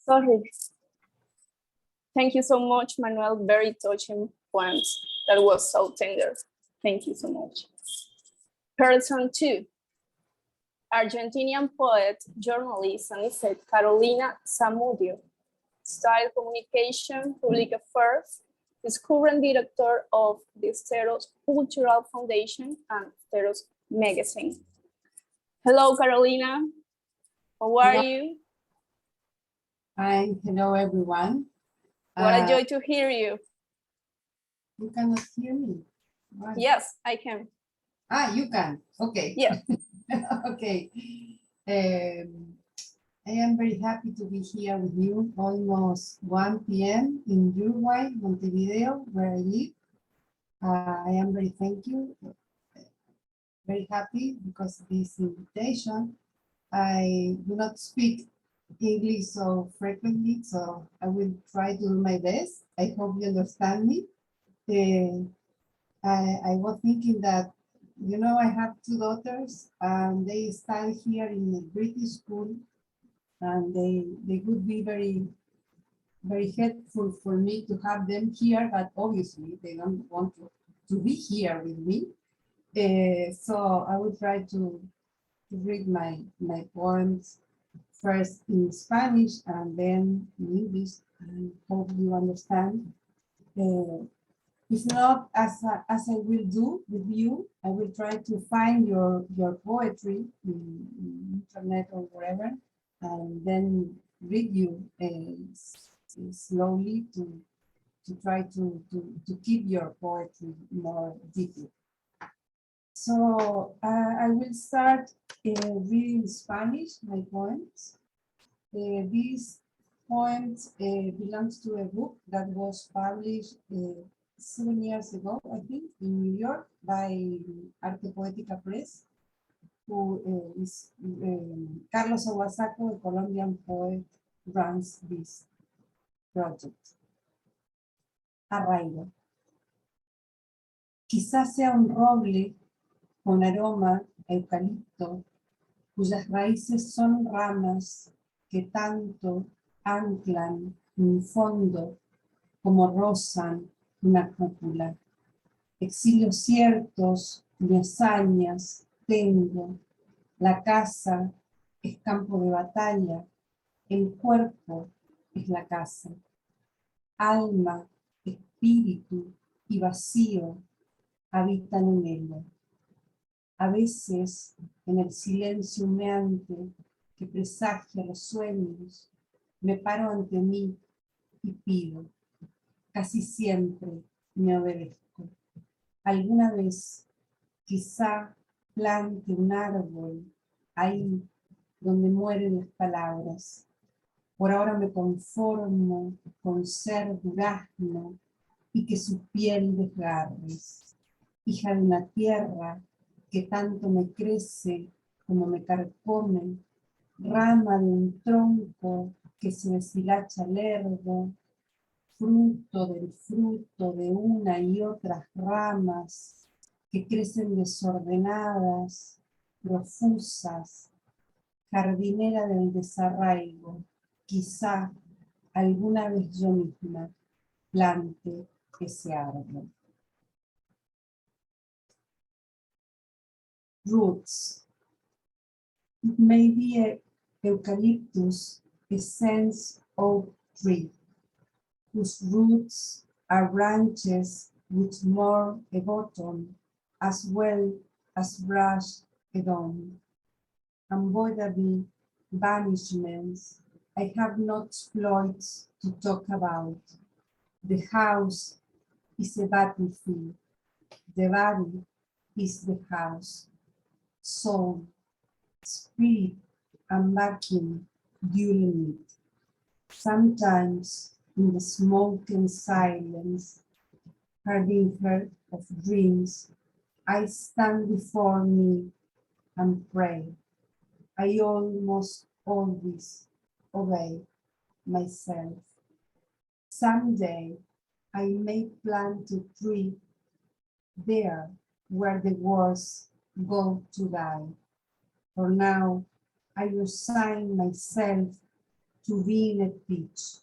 Sorry. Thank you so much, Manuel. Very touching poems. That was so tender. Thank you so much. Person 2. Argentinian poet, journalist, and essay Carolina Zamudo. Style Communication, Public Affairs, is current director of the Steros Cultural Foundation and Steros Magazine. Hello, Carolina. How are you? Hi, hello everyone. What a joy to hear you. You cannot hear me. Why? Yes, I can. Ah, you can. Okay. Yes. Okay. I am very happy to be here with you. Almost 1 p.m. in Uruguay, Montevideo, where I live. I am very very happy because of this invitation. I do not speak English so frequently, so I will try to do my best. I hope you understand me. I was thinking that, you know, I have 2 daughters and they study here in a British school, and they would be very helpful for me to have them here, but obviously they don't want to be here with me. So I will try to read my poems first in Spanish and then in English, and hope you understand. If not, as I will do with you, I will try to find your poetry in internet or wherever, and then read you slowly to try to keep your poetry more deeply. So I will start reading Spanish, my poems. These poems belongs to a book that was published 7 years ago, I think, in New York by Arte Poética Press, who is Carlos Aguasaco, a Colombian poet, runs this Project. Arraigo. Quizás sea un roble con aroma a eucalipto, cuyas raíces son ramas que tanto anclan un fondo como rozan una cúpula. Exilios ciertos ni hazañas tengo. La casa es campo de batalla, el cuerpo es la casa. Alma, espíritu y vacío habitan en ella. A veces, en el silencio humeante que presagia los sueños, me paro ante mí y pido. Casi siempre me obedezco. Alguna vez, quizá plante un árbol ahí donde mueren las palabras. Por ahora me conformo con ser durazno y que su piel desgarres. Hija de una tierra que tanto me crece como me carcome, rama de un tronco que se deshilacha lerdo, fruto del fruto de una y otras ramas que crecen desordenadas, profusas, jardinera del desarraigo, quizá alguna vez yo misma plante ese árbol. Roots. It may be a eucalyptus, a sense oak tree, whose roots are branches which more a bottom as well as brush a dome. Unavoidable banishments I have no exploits to talk about. The house is a battlefield. The body is the house. Soul, spirit, and vacuum during it. Sometimes in the smoke and silence, harbinger of dreams, I stand before me and pray. I almost always obey myself. Someday I may plant a tree there where the words go to die. For now, I resign myself to being a peach,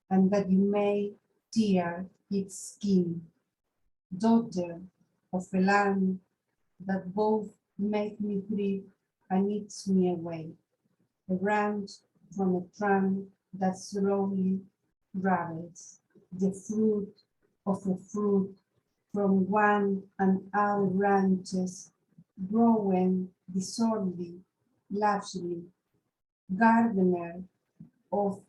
and that you may tear its skin, daughter of a land that both make me breathe and eats me away, a branch from a trunk that slowly ravels, the fruit of a fruit from one and other branches, growing disorderly, largely, gardener of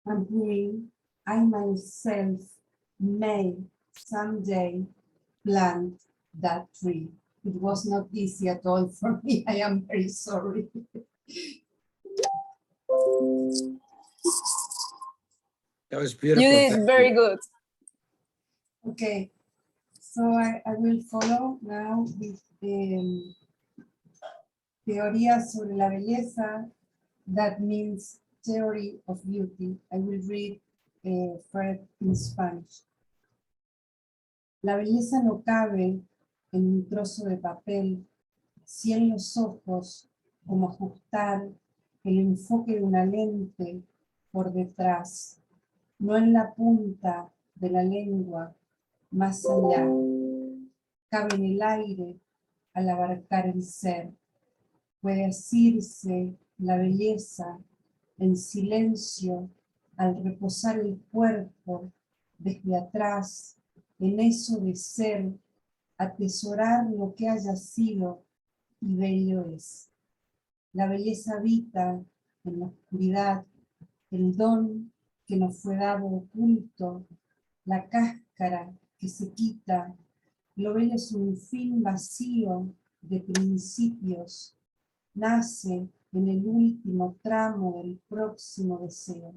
and I myself may someday plant that tree. It was not easy at all for me. I am very sorry. That was beautiful. You did Thank very you. good. Okay, so I will follow now with teoría sobre la belleza. That means theory of beauty. I will read first in Spanish. La belleza no cabe en un trozo de papel, si en los ojos, como ajustar el enfoque de una lente por detrás, no en la punta de la lengua, más allá. Cabe en el aire al abarcar el ser. Puede asirse la belleza en silencio al reposar el cuerpo desde atrás, en eso de ser, atesorar lo que haya sido y bello es. La belleza habita en la oscuridad, el don que nos fue dado oculto, la cáscara que se quita. Lo bello es un fin vacío de principios, nace en el último tramo del próximo deseo.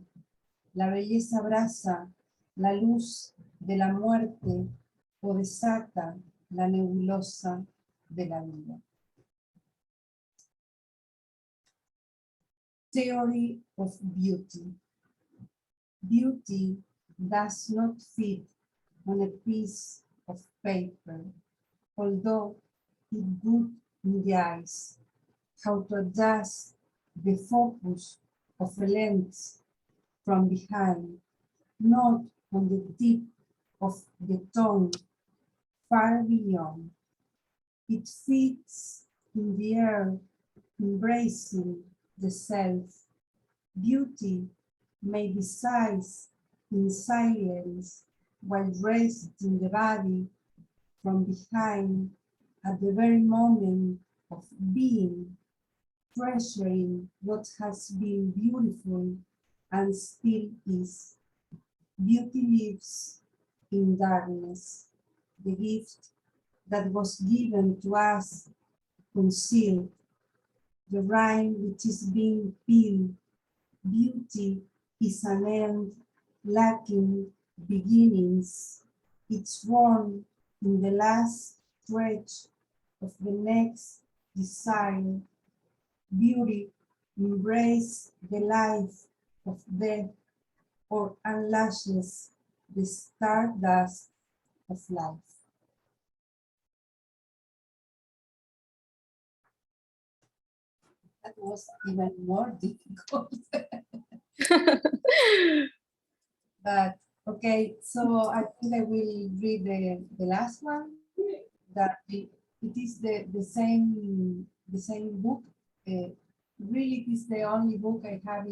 La belleza abraza la luz de la muerte o desata la nebulosa de la vida. Theory of beauty. Beauty does not fit on a piece of paper, although it would in the eyes. How to adjust the focus of a lens from behind, not on the tip of the tongue, far beyond. It fits in the air, embracing the self. Beauty may be sized in silence while resting the body from behind at the very moment of being, treasuring what has been beautiful and still is. Beauty lives in darkness, the gift that was given to us concealed, the rind which is being peeled. Beauty is an end lacking beginnings. It's born in the last stretch of the next desire. Beauty embraces the life of death or unlashes the stardust of life. That was even more difficult. But okay, so I think I will read the last one. That it is the same book. Really, it is the only book I have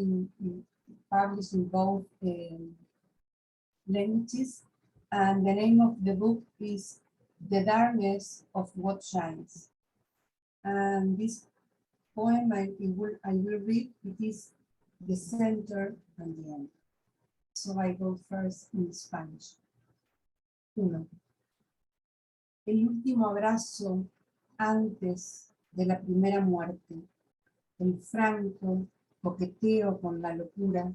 published in both languages, and the name of the book is The Darkness of What Shines. And this poem I will read, it is the center and the end. So I go first in Spanish. 1. El último abrazo antes de la primera muerte, el franco coqueteo con la locura,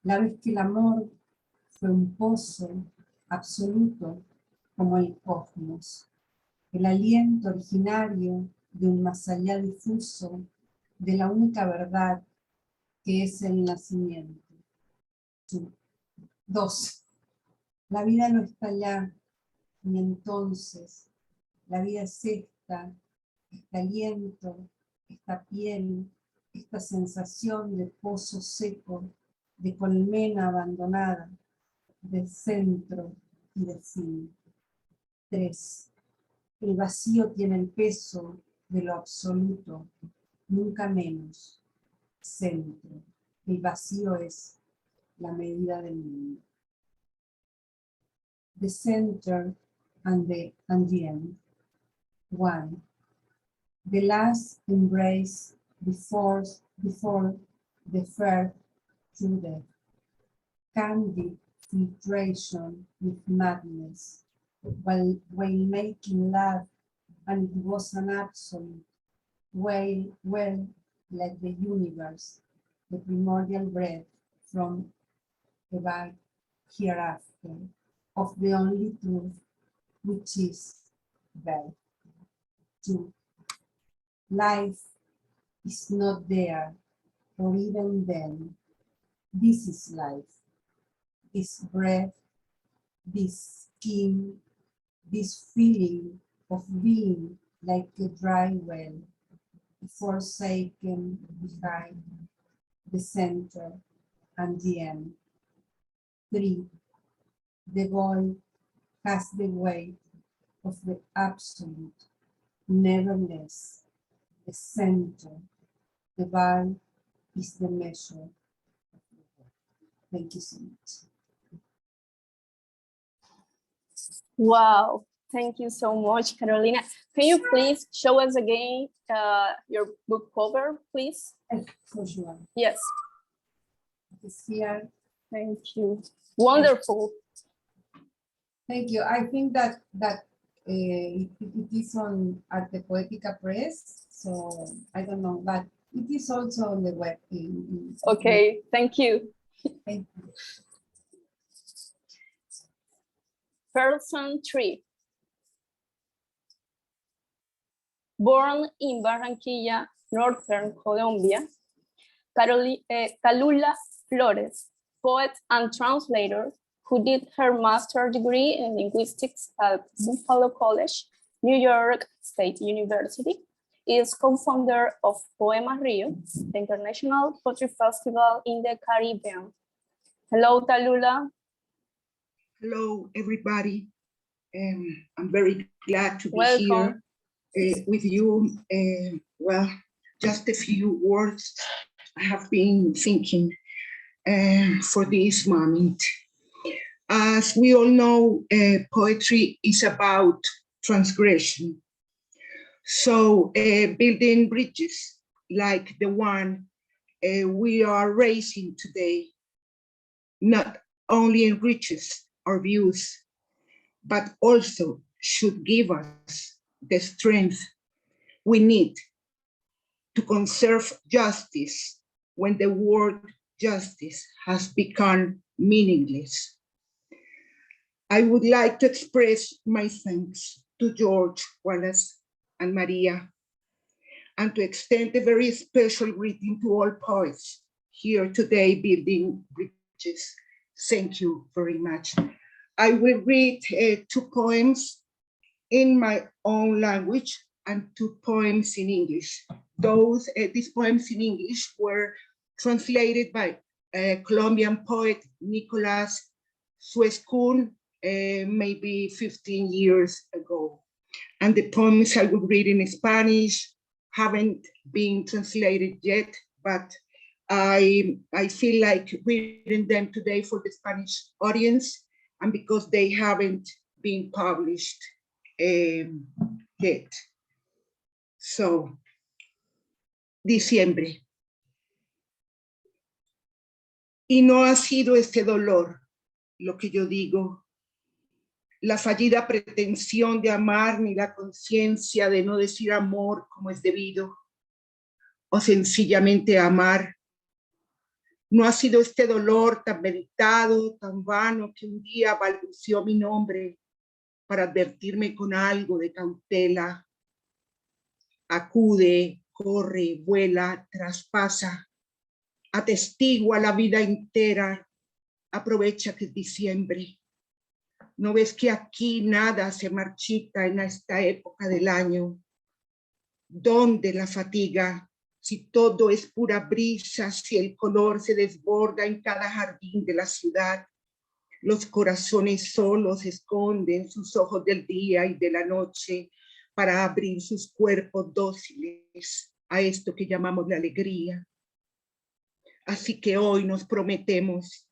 la vez que el amor fue un pozo absoluto como el cosmos, el aliento originario de un más allá difuso, de la única verdad que es el nacimiento. 2. La vida no está allá, ni entonces. La vida es esta, este aliento, esta piel, esta sensación de pozo seco, de colmena abandonada, de centro y de fin. 3. El vacío tiene el peso de lo absoluto, nunca menos. Centro. El vacío es la medida del mundo. The center and the end. 1. The last embrace before the first true death. Candid filtration with madness, while making love, and it was an absolute, well, like the universe, the primordial breath from about hereafter, of the only truth, which is birth. 2. Life is not there, or even then. This is life. This breath, this skin, this feeling of being like a dry well, forsaken behind the center and the end. 3. The void has the weight of the absolute, nevertheless. The center, the bar is the measure. Thank you so much. Wow, thank you so much, Carolina. Can you please show us again your book cover, please? For sure. Yes. It's here. Thank you. Wonderful. Thank you. I think that it is on Arte Poética Press, so I don't know, but it is also on the web. Okay, thank you. Thank you. Person 3. Born in Barranquilla, Northern Colombia, Talulah Flores, poet and translator who did her master's degree in linguistics at Buffalo College, New York State University, is co-founder of Poemas Rio, the International Poetry Festival in the Caribbean. Hello, Talulah. Hello, everybody. I'm very glad to be Welcome. here with you. Well, just a few words I have been thinking for this moment. As we all know, poetry is about transgression. So building bridges like the one we are raising today not only enriches our views, but also should give us the strength we need to conserve justice when the word justice has become meaningless. I would like to express my thanks to George Wallace and Maria, and to extend a very special greeting to all poets here today building bridges. Thank you very much. I will read 2 poems in my own language and 2 poems in English. These poems in English were translated by a Colombian poet, Nicolas Suezcun, maybe 15 years ago. And the poems I will read in Spanish haven't been translated yet, but I feel like reading them today for the Spanish audience, and because they haven't been published yet. So, diciembre. Y no ha sido este dolor lo que yo digo, la fallida pretensión de amar ni la conciencia de no decir amor como es debido, o sencillamente amar. No ha sido este dolor tan meditado, tan vano, que un día balbuceó mi nombre para advertirme con algo de cautela. Acude, corre, vuela, traspasa, atestigua la vida entera, aprovecha que es diciembre. ¿No ves que aquí nada se marchita en esta época del año? ¿Dónde la fatiga? Si todo es pura brisa, si el color se desborda en cada jardín de la ciudad, los corazones solos esconden sus ojos del día y de la noche para abrir sus cuerpos dóciles a esto que llamamos la alegría. Así que hoy nos prometemos,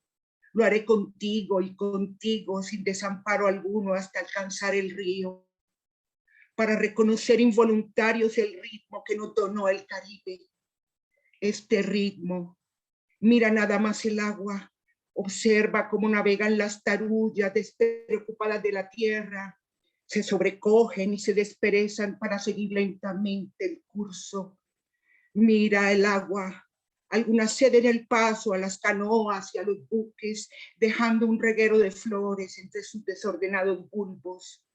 lo haré contigo y contigo sin desamparo alguno hasta alcanzar el río, para reconocer involuntarios el ritmo que nos donó el Caribe. Este ritmo, mira nada más el agua, observa cómo navegan las tarullas despreocupadas de la tierra, se sobrecogen y se desperezan para seguir lentamente el curso. Mira el agua, algunas ceden el paso a las canoas y a los buques, dejando un reguero de flores entre sus desordenados bulbos,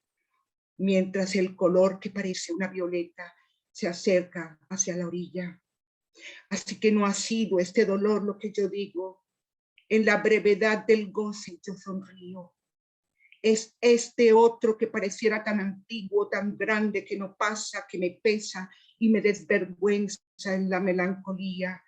mientras el color que parece una violeta se acerca hacia la orilla. Así que no ha sido este dolor lo que yo digo, en la brevedad del goce yo sonrío. Es este otro que pareciera tan antiguo, tan grande, que no pasa, que me pesa y me desvergüenza en la melancolía,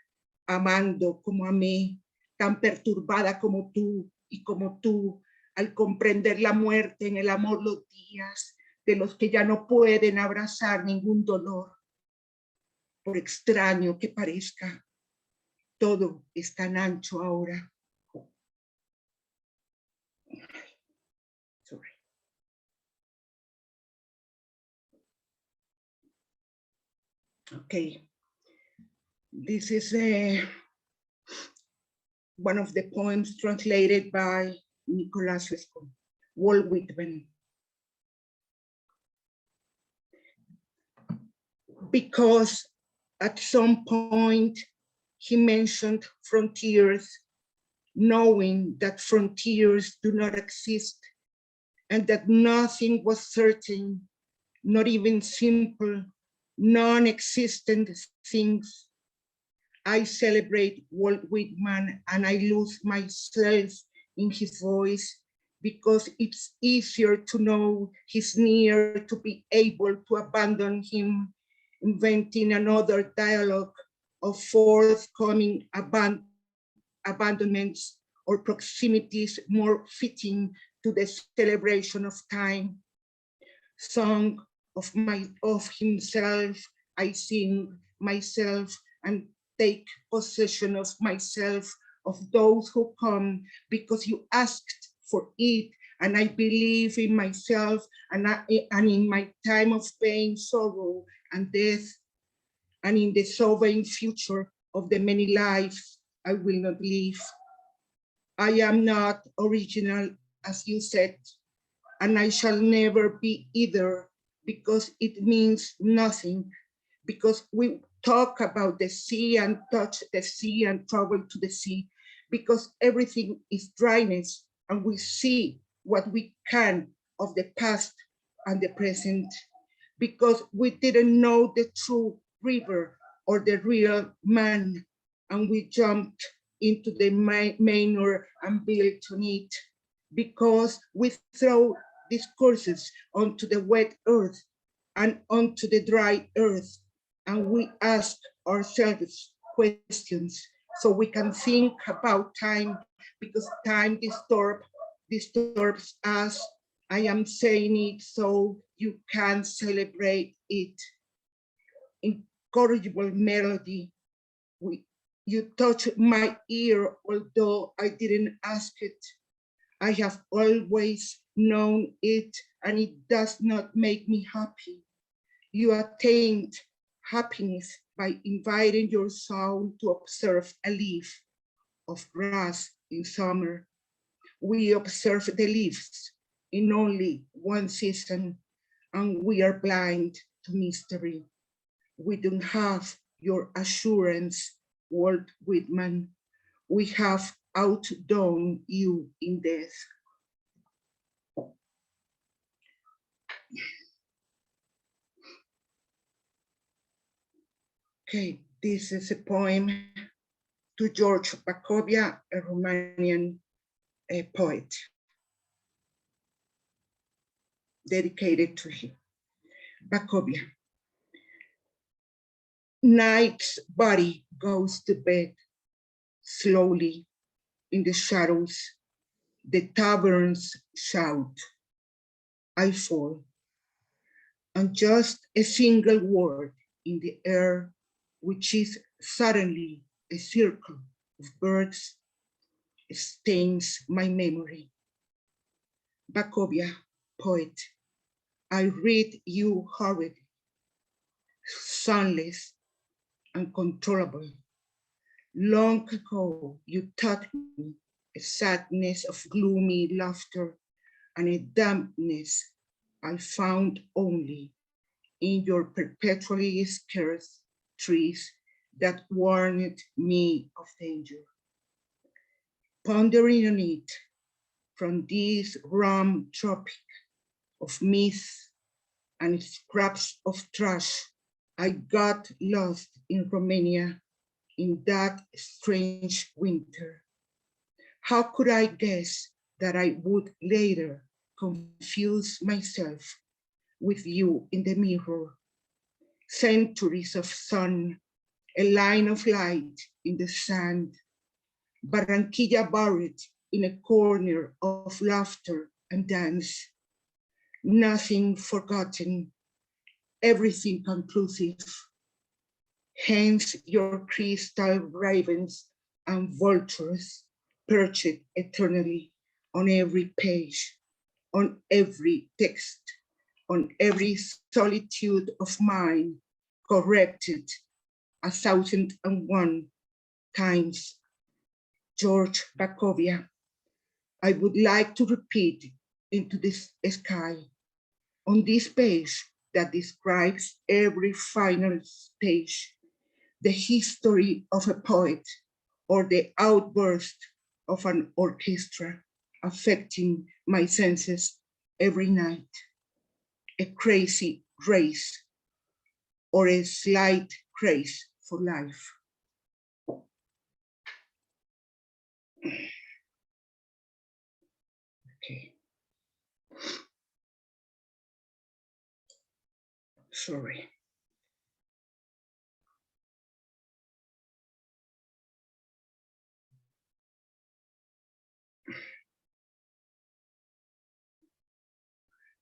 amando como amé, tan perturbada como tú y como tú, al comprender la muerte en el amor los días, de los que ya no pueden abrazar ningún dolor. Por extraño que parezca, todo es tan ancho ahora. Sorry. Okay, this is one of the poems translated by Nicolas Suezcun, Walt Whitman. Because at some point he mentioned frontiers, knowing that frontiers do not exist and that nothing was certain, not even simple, non-existent things. I celebrate Walt Whitman and I lose myself in his voice because it's easier to know he's near to be able to abandon him, inventing another dialogue of forthcoming abandonments or proximities more fitting to the celebration of time. Song of himself, I sing myself and take possession of myself, of those who come because you asked for it, and I believe in myself and in my time of pain, sorrow, and death, and in the sovereign future of the many lives I will not live. I am not original, as you said, and I shall never be either, because it means nothing, because we talk about the sea and touch the sea and travel to the sea, because everything is dryness and we see what we can of the past and the present, because we didn't know the true river or the real man, and we jumped into the minor and built on it, because we throw discourses onto the wet earth and onto the dry earth, and we ask ourselves questions so we can think about time, because time disturbs us. I am saying it so you can celebrate it. Incorrigible melody. You touch my ear, although I didn't ask it. I have always known it, and it does not make me happy. You attained happiness by inviting your soul to observe a leaf of grass in summer. We observe the leaves in only one season, and we are blind to mystery. We don't have your assurance, Walt Whitman. We have outdone you in death. Okay, this is a poem to George Bakovia, a Romanian poet, dedicated to him. Bakovia. Night's body goes to bed slowly in the shadows. The taverns shout. I fall. And just a single word in the air, which is suddenly a circle of birds, stains my memory. Bakovia, poet, I read you hurried, sunless, uncontrollable. Long ago, you taught me a sadness of gloomy laughter and a dampness I found only in your perpetually scarce trees that warned me of danger. Pondering on it from this rum tropic of myth and scraps of trash, I got lost in Romania in that strange winter. How could I guess that I would later confuse myself with you in the mirror? Centuries of sun, a line of light in the sand, Barranquilla buried in a corner of laughter and dance. Nothing forgotten, everything conclusive. Hence your crystal ravens and vultures perched eternally on every page, on every text, on every solitude of mine, corrected 1,001 times. George Bakovia, I would like to repeat into this sky, on this page that describes every final stage, the history of a poet or the outburst of an orchestra affecting my senses every night, a crazy race or a slight craze for life. Okay. Sorry.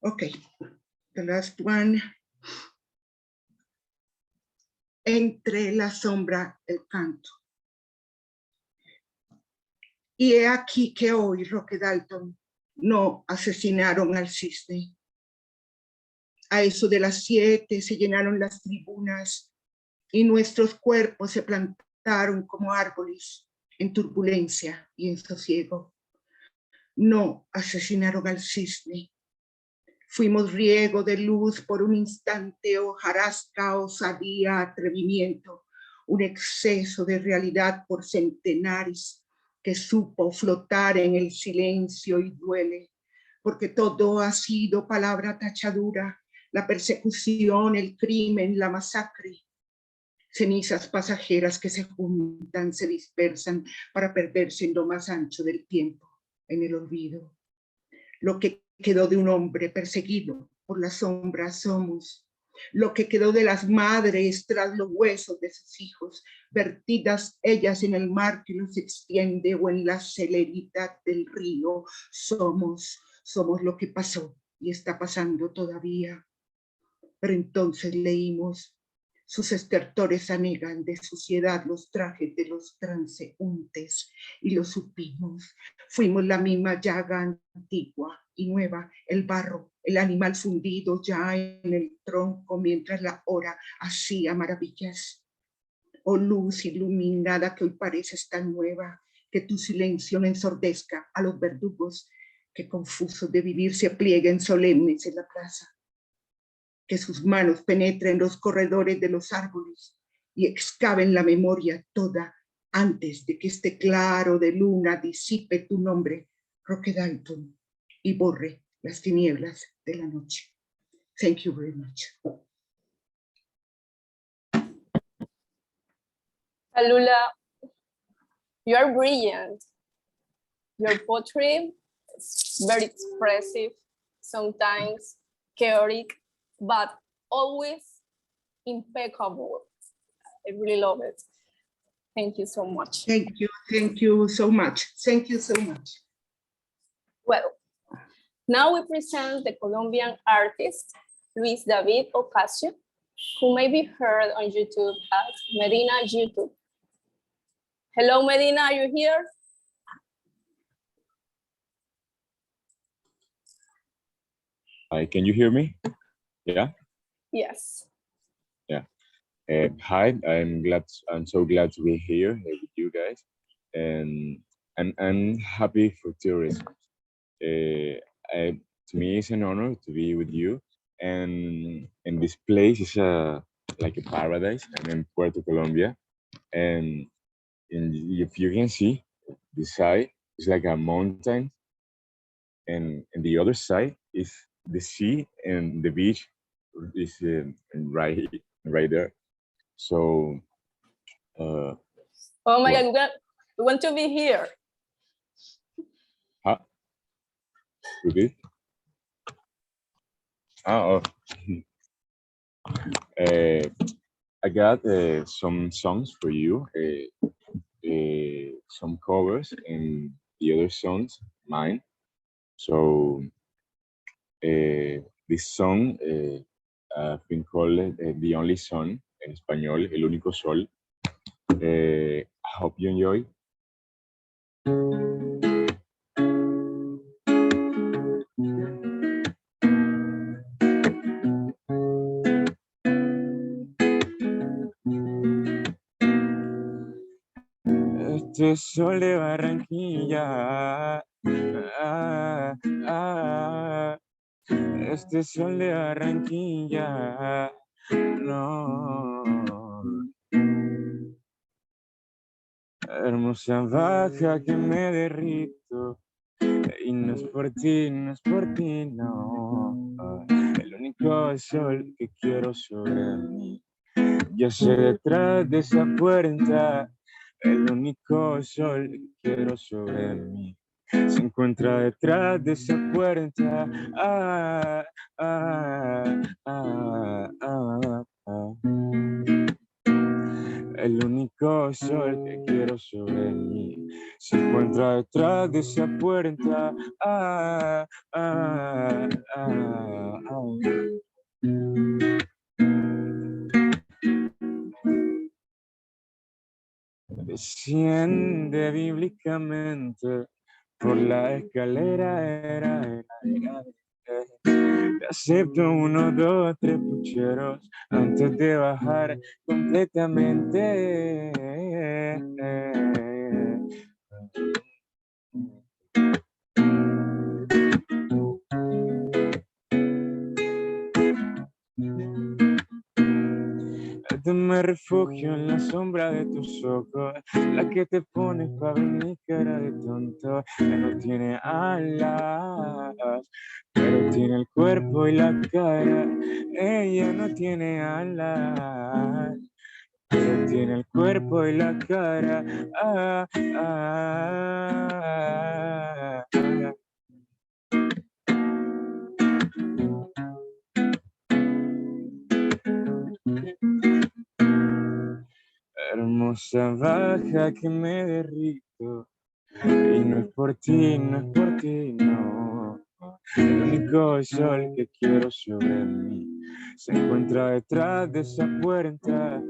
Okay, the last one. Entre la sombra el canto. Y he aquí que hoy, Roque Dalton, no asesinaron al cisne. A eso de las 7 se llenaron las tribunas y nuestros cuerpos se plantaron como árboles en turbulencia y en sosiego. No asesinaron al cisne. Fuimos riego de luz por un instante, hojarasca, osadía, atrevimiento, un exceso de realidad por centenares que supo flotar en el silencio y duele, porque todo ha sido palabra tachadura, la persecución, el crimen, la masacre, cenizas pasajeras que se juntan, se dispersan para perderse en lo más ancho del tiempo, en el olvido. Lo que quedó de un hombre perseguido por las sombras somos, lo que quedó de las madres tras los huesos de sus hijos, vertidas ellas en el mar que los extiende o en la celeridad del río, somos lo que pasó y está pasando todavía. Pero entonces leímos, sus estertores anegan de suciedad los trajes de los transeúntes y lo supimos. Fuimos la misma llaga antigua y nueva, el barro, el animal fundido ya en el tronco mientras la hora hacía maravillas. Oh luz iluminada que hoy pareces tan nueva, que tu silencio no ensordezca a los verdugos que confusos de vivir se plieguen solemnes en la plaza. Que sus manos penetren los corredores de los árboles y excaven la memoria toda antes de que este claro de luna disipe tu nombre, Roque Dalton, y borre las tinieblas de la noche. Thank you very much. Talulah, you are brilliant. Your poetry is very expressive, sometimes chaotic, but always impeccable. I really love it. Thank you so much. Thank you so much. Thank you so much. Well, now we present the Colombian artist, Luis David Ocasio, who may be heard on YouTube at Medina YouTube. Hello, Medina, are you here? Hi, can you hear me? Yeah? Yes. Yeah. Hi, I'm so glad to be here with you guys. And I'm happy for tourism. To me, it's an honor to be with you. And this place is like a paradise. I'm in Puerto Colombia. And if you can see, the side is like a mountain. And the other side is the sea, and the beach is right there. So oh my God, we want to be here. Huh? Repeat? Oh. I got some songs for you, some covers, and the other songs mine. So this song I've been called The Only Sun, en español, El Único Sol. I hope you enjoy. Este sol de Barranquilla, este sol de Barranquilla, no. Hermosa baja que me derrito, y no es por ti, no es por ti, no. El único sol que quiero sobre mí. Yo sé detrás de esa puerta El único sol que quiero sobre mí se encuentra detrás de esa puerta. Ah, ah, ah, ah, ah. El único sol que quiero sobre mí se encuentra detrás de esa puerta. Ah, ah, ah, ah. Desciende bíblicamente por la escalera, era. Te acepto 1, 2, 3 pucheros antes de bajar completamente. Me refugio en la sombra de tus ojos, la que te pones para ver mi cara de tonto. Ya no tiene alas, pero tiene el cuerpo y la cara. Ella no tiene alas, pero tiene el cuerpo y la cara. Ah, ah, ah, ah. Hermosa baja que me derrito, y no es por ti, no es por ti, no. El único sol que quiero sobre mí se encuentra detrás de esa puerta.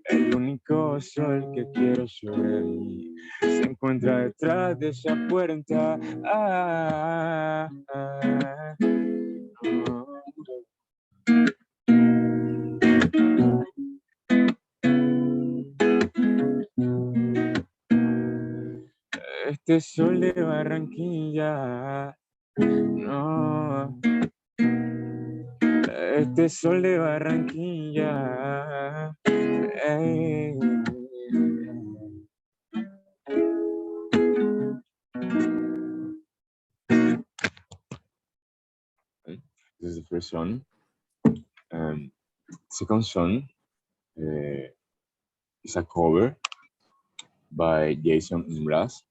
El único sol que quiero sobre mí se encuentra detrás de esa puerta. Ah, ah, oh. Este sol de Barranquilla, no. Este sol de Barranquilla, ey. This is the first song. Second song is a cover by Jason Mraz.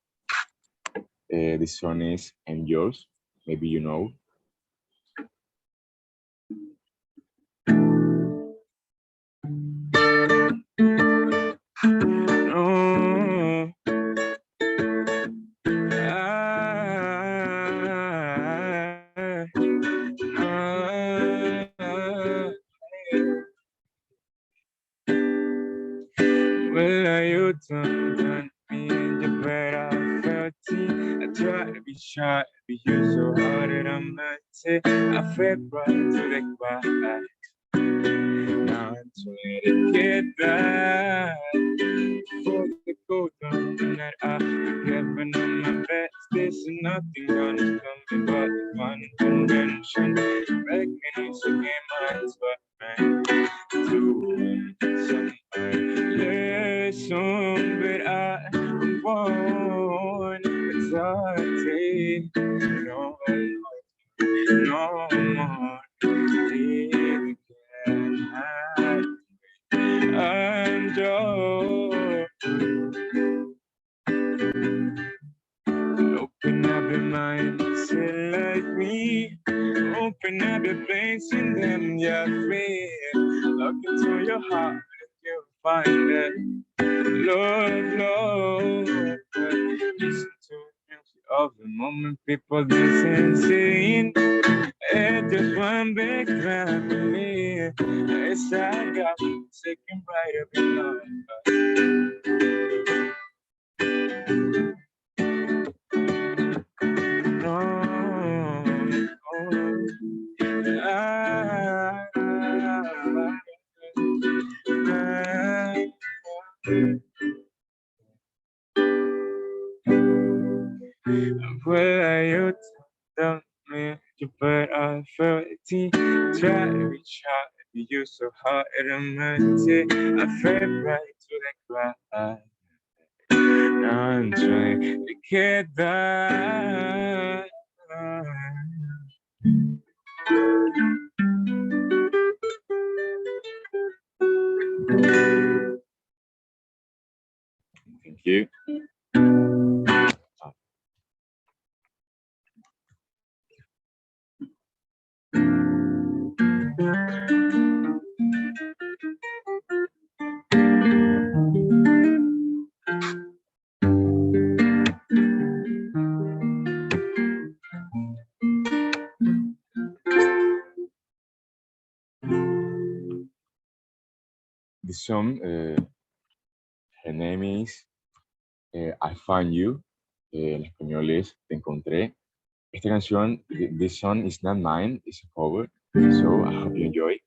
This song is "And Yours," maybe you know. No. Well, you done me in your bed, I felt it. I tried to be shy, but you so hard that I might say I fell right to the ground. Now I'm trying to get back for the cold one that I kept on my best. There's nothing gonna come but one convention. Recognition in my spot, man. To lesson, but I want excited. No, no more. It can happen. I'm Joe. Open up your mind, say like me. Open up your veins in them, you're free. Look into your heart and you'll find that love, love. Listen to the music of the moment, people dancing, singing. It's just one big family. It's I got second right up in love. No, well, you tell me you bet I felt it. Try to reach out, you so hard and I fell right to the ground. Now I'm trying to get back. Thank you. The song, her name is I Found You. En español es Te Encontré. Esta canción, this song is not mine, it's a cover. So I hope you enjoy.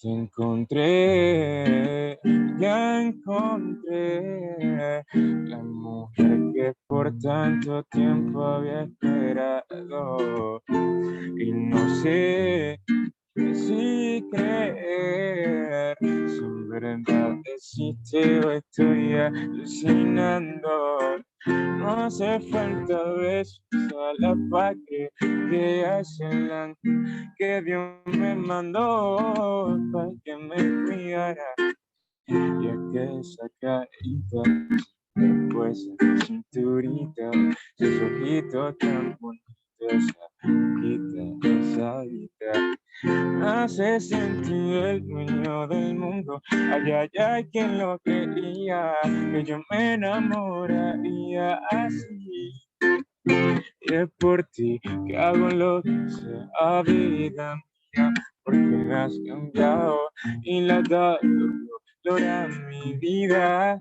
Te encontré, ya encontré la mujer que por tanto tiempo había esperado. Y no sé si creer, si en verdad existe o estoy alucinando. No hace falta besos a la paz que hace el ángel que Dios me mandó para que me cuidara. Y aquella carita, después esa cinturita, sus ojitos tan bonitos, esa boquita rosadita, hace sentir el dueño del mundo. Ay, ay, ay, quien lo creía, que yo me enamoraría así. Y es por ti que hago lo que sea, vida mía, porque me has cambiado y le has dado color a mi vida.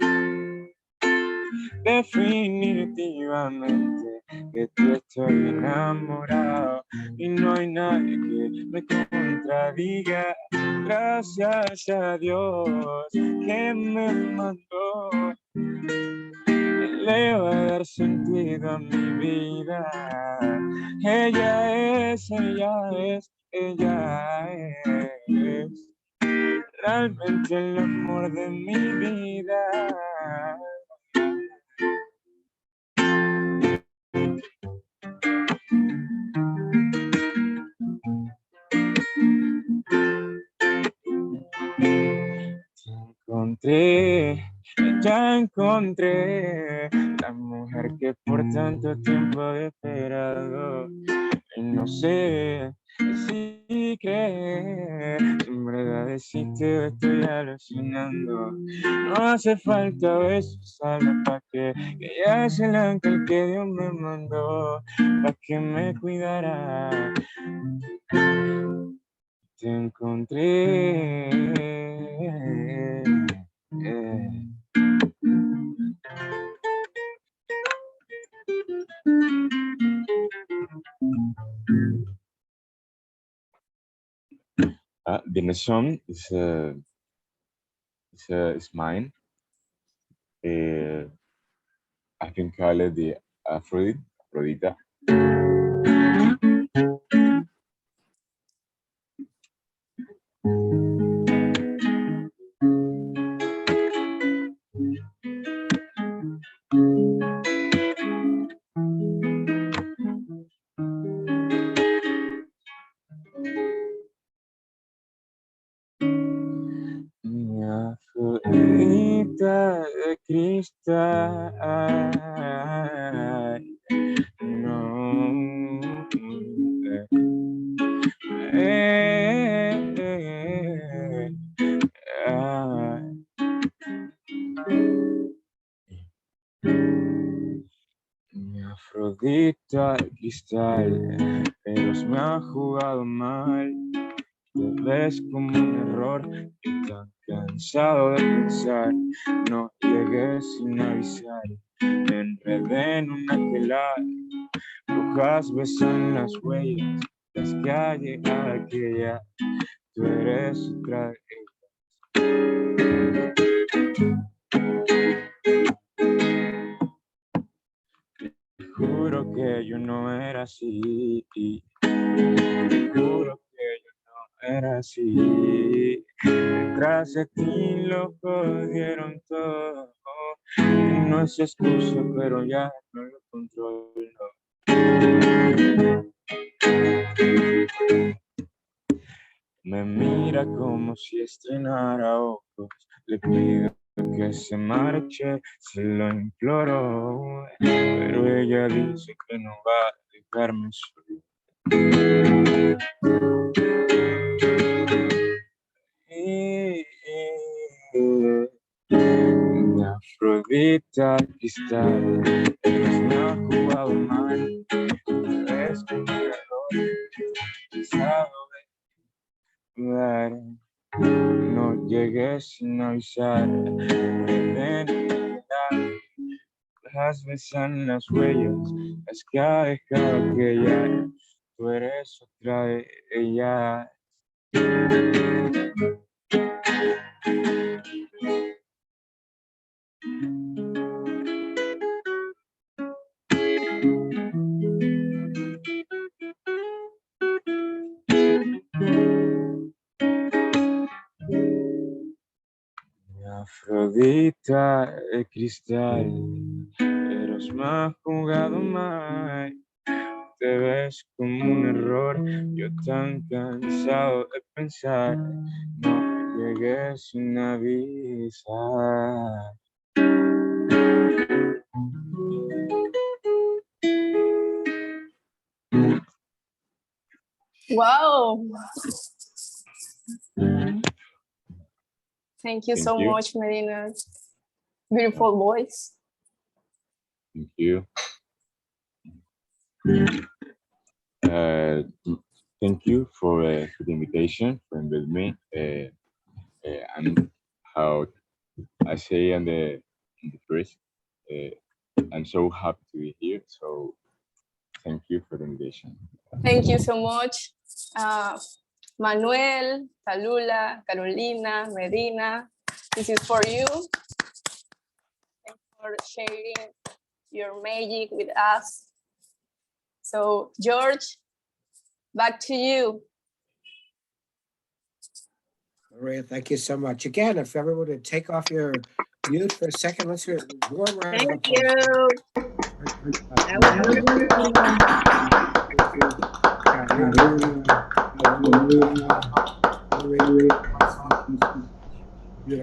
Definitivamente que tú estoy enamorado y no hay nadie que me contradiga. Gracias a Dios que me mandó, le va a dar sentido a mi vida. Ella es realmente el amor de mi vida. Ya encontré la mujer que por tanto tiempo he esperado. Y no sé si creer, si en verdad existe o estoy alucinando. No hace falta besos a la pa' que ya es el ángel que Dios me mandó, para que me cuidara. Te encontré. The next song is mine. I can call it the Aphrodita. Mi Afrodita de cristal, no. Mi Afrodita de cristal, pero me ha jugado mal. Te ves como un error y tan cansado de pensar. No llegué sin avisar, me enredé en una telar. Brujas besan las huellas, las calles aquella. Tú eres otra de ellas. Te juro que yo no era así. Te juro que yo no era así. Detrás de ti lo jodieron todo. No es excusa, pero ya no lo controlo. Me mira como si estrenara ojos, le pido que se marche, se lo imploro, pero ella dice que no va a dejarme solo. Mi Afrodita cristal, eres me ha jugado mal, es que me sabe dar. No llegué sin avisar, las besan las huellas, las que ha dejado aquella, tú eres otra de ellas. Mi Afrodita de cristal, Eros me ha jugado mal. Te ves como un error, yo tan cansado de pensar, no llegué sin avisar. Wow. Thank you so you. much, Medina. Beautiful voice. Thank you. Thank you for the invitation, for inviting me. And how I say in the first, I'm so happy to be here. So thank you for the invitation. Thank you so much. Manuel, Talulah, Carolina, Medina, this is for you. Thanks for sharing your magic with us. So George, back to you. Maria, thank you so much. Again, if everyone would take off your mute for a second, let's hear a warm round of applause.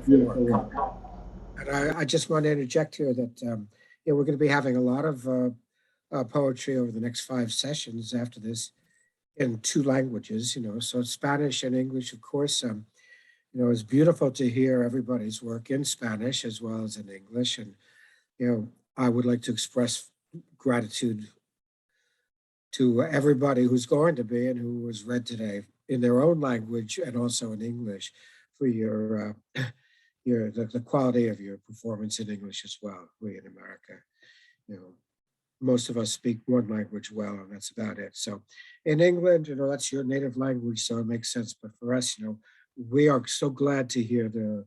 Beautiful work. And I just want to interject here that yeah, we're going to be having a lot of poetry over the next 5 sessions after this in 2 languages, you know, so Spanish and English, of course. You know, it's beautiful to hear everybody's work in Spanish as well as in English. And, you know, I would like to express gratitude to everybody who's going to be and who was read today in their own language and also in English for your the quality of your performance in English as well. We in America, you know, most of us speak one language well, and that's about it. So in England, you know, that's your native language, so it makes sense. But for us, you know, we are so glad to hear the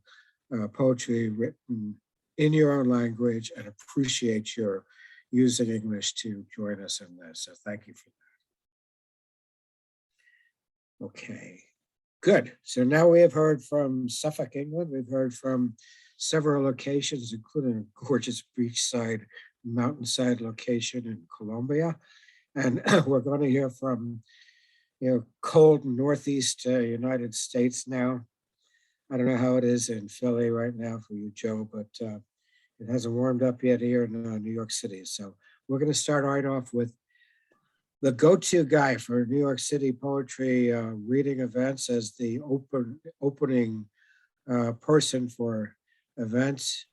poetry written in your own language and appreciate your using English to join us in this. So thank you for that. Okay, good. So now we have heard from Suffolk, England. We've heard from several locations, including a gorgeous beachside, mountainside location in Colombia. And we're going to hear from, you know, cold Northeast United States now. I don't know how it is in Philly right now for you, Joe, but it hasn't warmed up yet here in New York City. So we're going to start right off with the go-to guy for New York City poetry reading events as the opening person for events.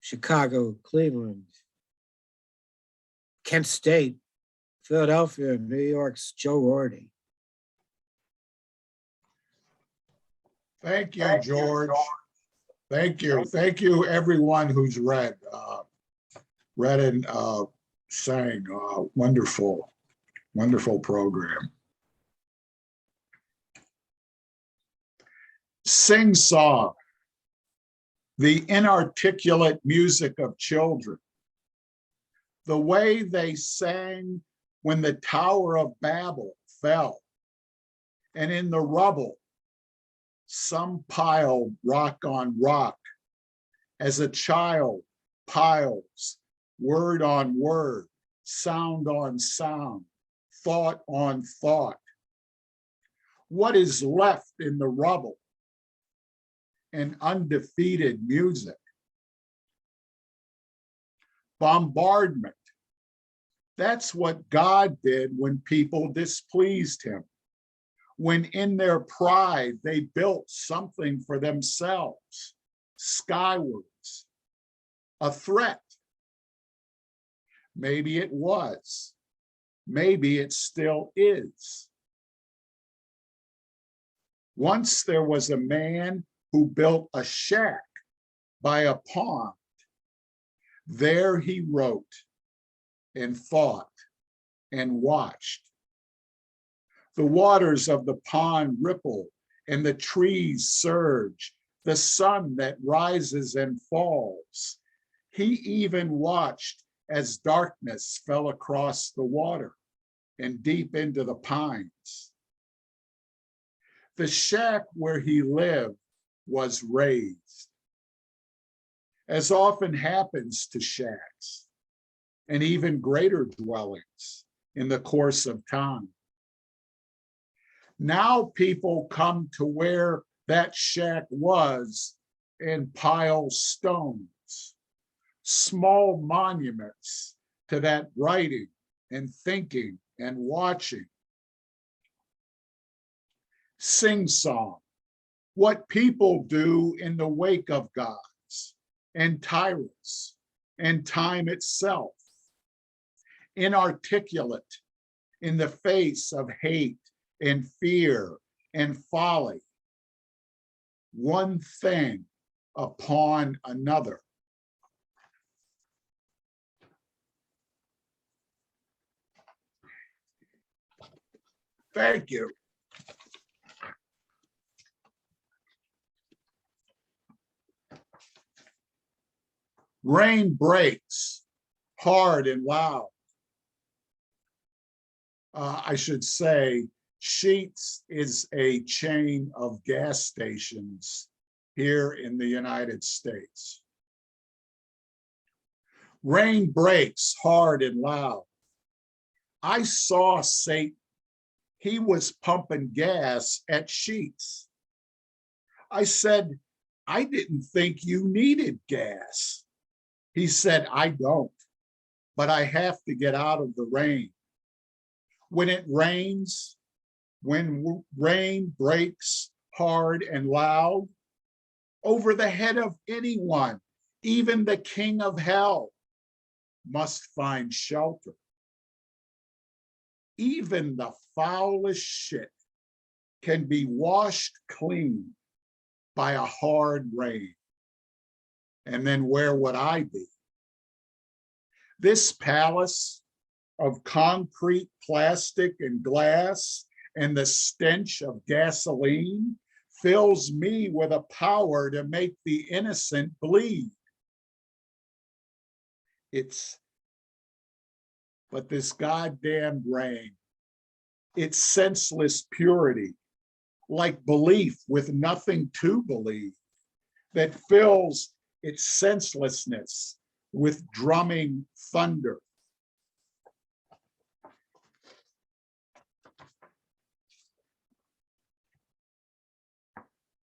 Chicago, Cleveland, Kent State, Philadelphia, New York's Joe Waharty. Thank you, George. Thank you. Thank you, everyone who's read and sang. Wonderful, wonderful program. Sing song, the inarticulate music of children. The way they sang when the Tower of Babel fell, and in the rubble, some piled rock on rock, as a child piles word on word, sound on sound, thought on thought. What is left in the rubble? An undefeated music. Bombardment. That's what God did when people displeased him. When in their pride, they built something for themselves, skywards, a threat. Maybe it was, maybe it still is. Once there was a man who built a shack by a pond. There he wrote and thought and watched. The waters of the pond ripple and the trees surge, the sun that rises and falls. He even watched as darkness fell across the water and deep into the pines. The shack where he lived was razed, as often happens to shacks and even greater dwellings in the course of time. Now people come to where that shack was and pile stones, small monuments to that writing and thinking and watching. Sing song, what people do in the wake of gods and tyrants and time itself. Inarticulate in the face of hate and fear and folly. One thing upon another. Thank you. Rain breaks hard and loud. I should say, Sheetz is a chain of gas stations here in the United States. Rain breaks hard and loud. I saw Satan. He was pumping gas at Sheetz. I said, I didn't think you needed gas. He said, I don't, but I have to get out of the rain. When it rains, when rain breaks hard and loud, over the head of anyone, even the king of hell, must find shelter. Even the foulest shit can be washed clean by a hard rain. And then where would I be? This palace of concrete, plastic, and glass, and the stench of gasoline fills me with a power to make the innocent bleed. But this goddamn rain, it's senseless purity, like belief with nothing to believe, that fills its senselessness with drumming thunder.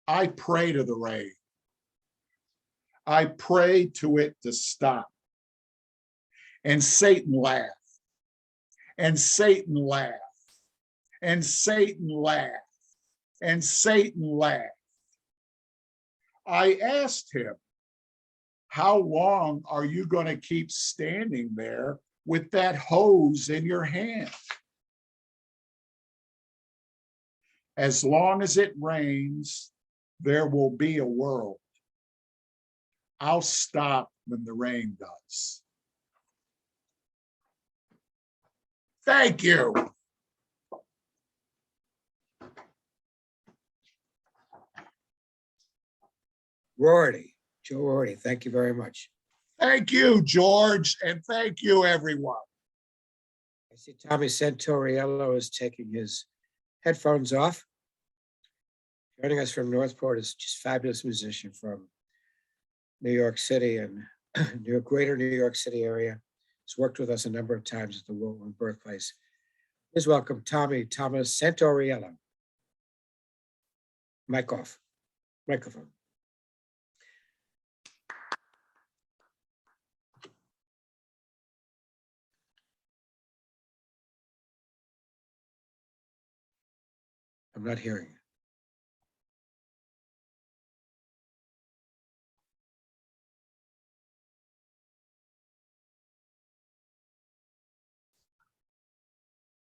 I pray to the rain. I pray to it to stop. And Satan laughed. And Satan laughed. And Satan laughed. And Satan laughed. I asked him, how long are you going to keep standing there with that hose in your hand? As long as it rains, there will be a world. I'll stop when the rain does. Thank you. Roarty, Joe Roarty, thank you very much. Thank you, George, and thank you, everyone. I see Tommy Santoriello is taking his headphones off. Joining us from Northport is just fabulous musician from New York City and greater New York City area. He's worked with us a number of times at the Wilton birthplace. Please welcome Thomas Santoriello. Mic off, microphone. I'm not hearing you.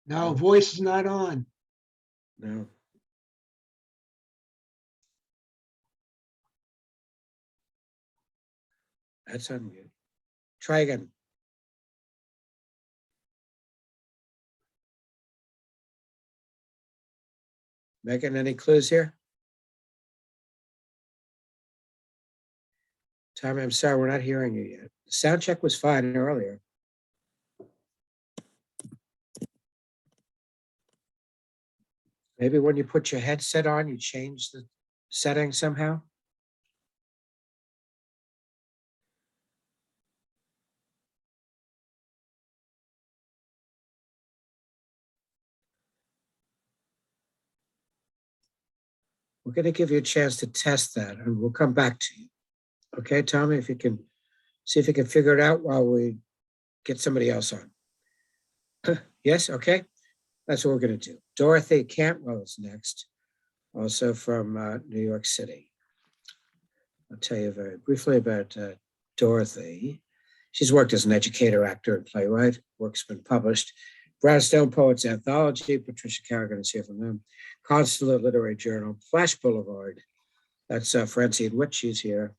No, voice is not on. No. That's unmute. Try again. Megan, any clues here? Tommy, I'm sorry, we're not hearing you yet. The sound check was fine earlier. Maybe when you put your headset on, you change the setting somehow? We're going to give you a chance to test that, and we'll come back to you. Okay, Tommy, if you can see if you can figure it out while we get somebody else on. Yes, okay. That's what we're going to do. Dorothy Cantwell is next, also from New York City. I'll tell you very briefly about Dorothy. She's worked as an educator, actor, and playwright. Work's been published. Brownstone Poets Anthology, Patricia Carrigan is here from them. Consulate Literary Journal, Flash Boulevard. That's Francine Witte, she's here.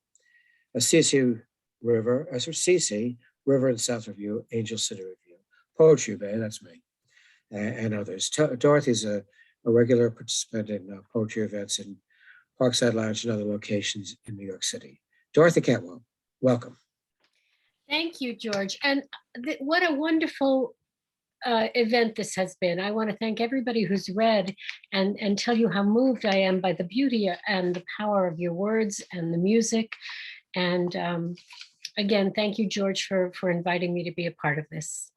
Assisi River and South Review, Angel City Review. Poetry Bay, that's me, and others. Dorothy's a regular participant in poetry events in Parkside Lounge and other locations in New York City. Dorothy Cantwell, welcome. Thank you, George. And what a wonderful event this has been. I want to thank everybody who's read and tell you how moved I am by the beauty and the power of your words and the music. And again, thank you, George, for inviting me to be a part of this.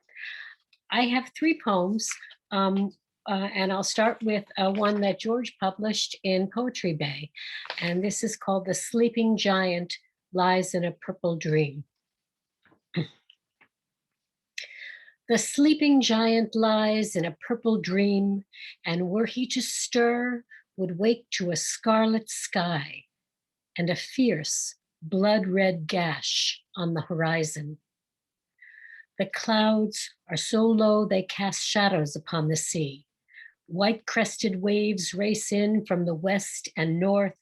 I have 3 poems, and I'll start with one that George published in Poetry Bay. And this is called The Sleeping Giant Lies in a Purple Dream. The sleeping giant lies in a purple dream, and were he to stir, would wake to a scarlet sky and a fierce blood-red gash on the horizon. The clouds are so low they cast shadows upon the sea. White-crested waves race in from the west and north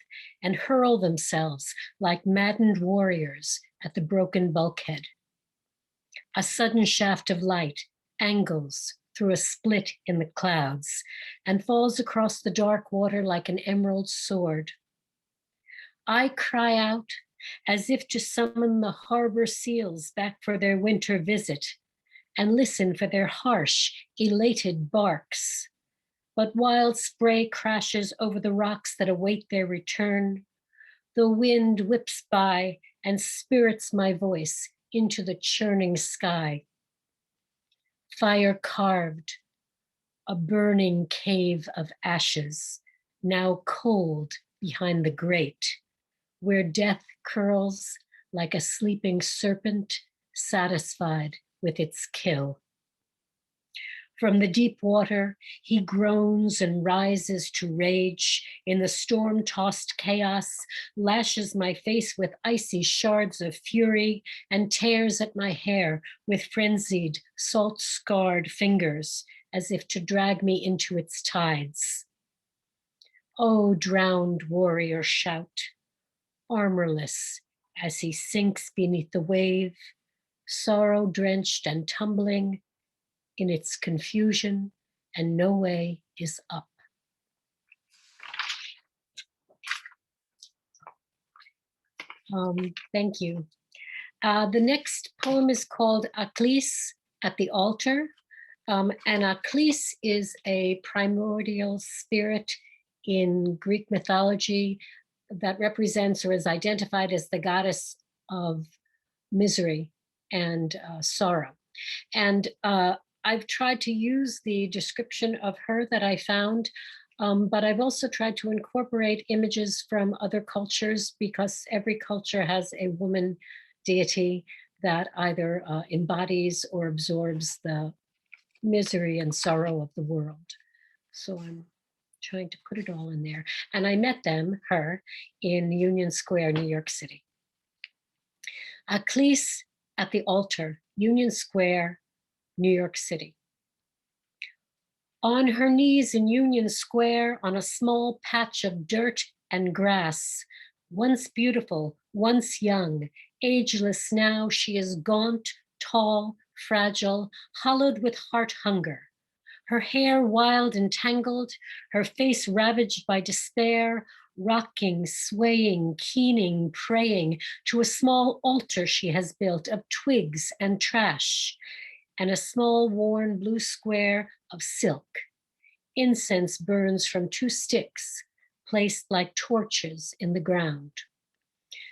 and hurl themselves like maddened warriors at the broken bulkhead. A sudden shaft of light angles through a split in the clouds and falls across the dark water like an emerald sword. I cry out as if to summon the harbor seals back for their winter visit and listen for their harsh, elated barks. But wild spray crashes over the rocks that await their return. The wind whips by and spirits my voice into the churning sky. Fire carved, a burning cave of ashes, now cold behind the grate, where death curls like a sleeping serpent satisfied with its kill. From the deep water, he groans and rises to rage. In the storm-tossed chaos, lashes my face with icy shards of fury and tears at my hair with frenzied, salt-scarred fingers, as if to drag me into its tides. Oh, drowned warrior, shout, armorless, as he sinks beneath the wave, sorrow-drenched and tumbling, in its confusion, and no way is up. Thank you. The next poem is called Aklis at the Altar. And Aklis is a primordial spirit in Greek mythology that represents or is identified as the goddess of misery and sorrow. And I've tried to use the description of her that I found, but I've also tried to incorporate images from other cultures, because every culture has a woman deity that either embodies or absorbs the misery and sorrow of the world. So I'm trying to put it all in there. And I met her, in Union Square, New York City. Aklis at the altar, Union Square, New York City. On her knees in Union Square, on a small patch of dirt and grass, once beautiful, once young, ageless now, she is gaunt, tall, fragile, hollowed with heart hunger. Her hair wild and tangled, her face ravaged by despair, rocking, swaying, keening, praying to a small altar she has built of twigs and trash, and a small worn blue square of silk. Incense burns from 2 sticks, placed like torches in the ground.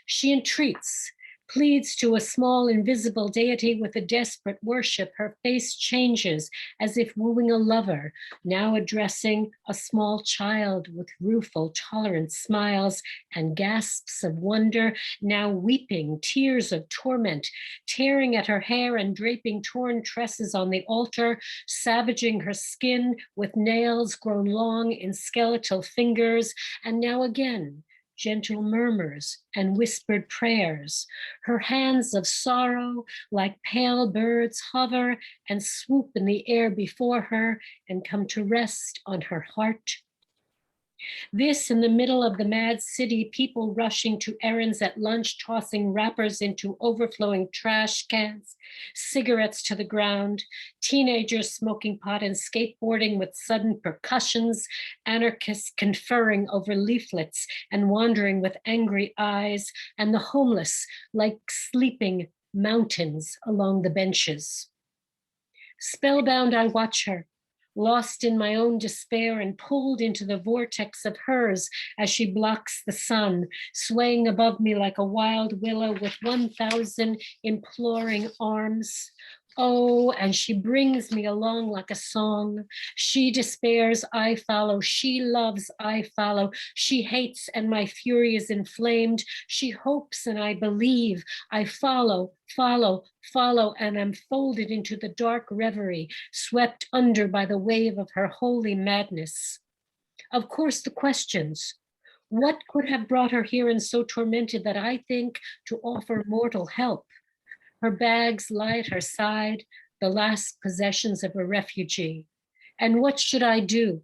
She entreats, pleads to a small invisible deity with a desperate worship. Her face changes as if wooing a lover, now addressing a small child with rueful, tolerant smiles and gasps of wonder, now weeping, tears of torment, tearing at her hair and draping torn tresses on the altar, savaging her skin with nails grown long in skeletal fingers, and now again, gentle murmurs and whispered prayers. Her hands of sorrow, like pale birds, hover and swoop in the air before her and come to rest on her heart. This in the middle of the mad city, people rushing to errands at lunch, tossing wrappers into overflowing trash cans, cigarettes to the ground, teenagers smoking pot and skateboarding with sudden percussions, anarchists conferring over leaflets and wandering with angry eyes, and the homeless like sleeping mountains along the benches. Spellbound, I watch her, lost in my own despair and pulled into the vortex of hers as she blocks the sun, swaying above me like a wild willow with 1,000 imploring arms. Oh, and she brings me along like a song. She despairs, I follow. She loves, I follow. She hates, and my fury is inflamed. She hopes, and I believe. I follow, follow, follow, and am folded into the dark reverie, swept under by the wave of her holy madness. Of course, the questions. What could have brought her here and so tormented that I think to offer mortal help? Her bags lie at her side, the last possessions of a refugee. And what should I do?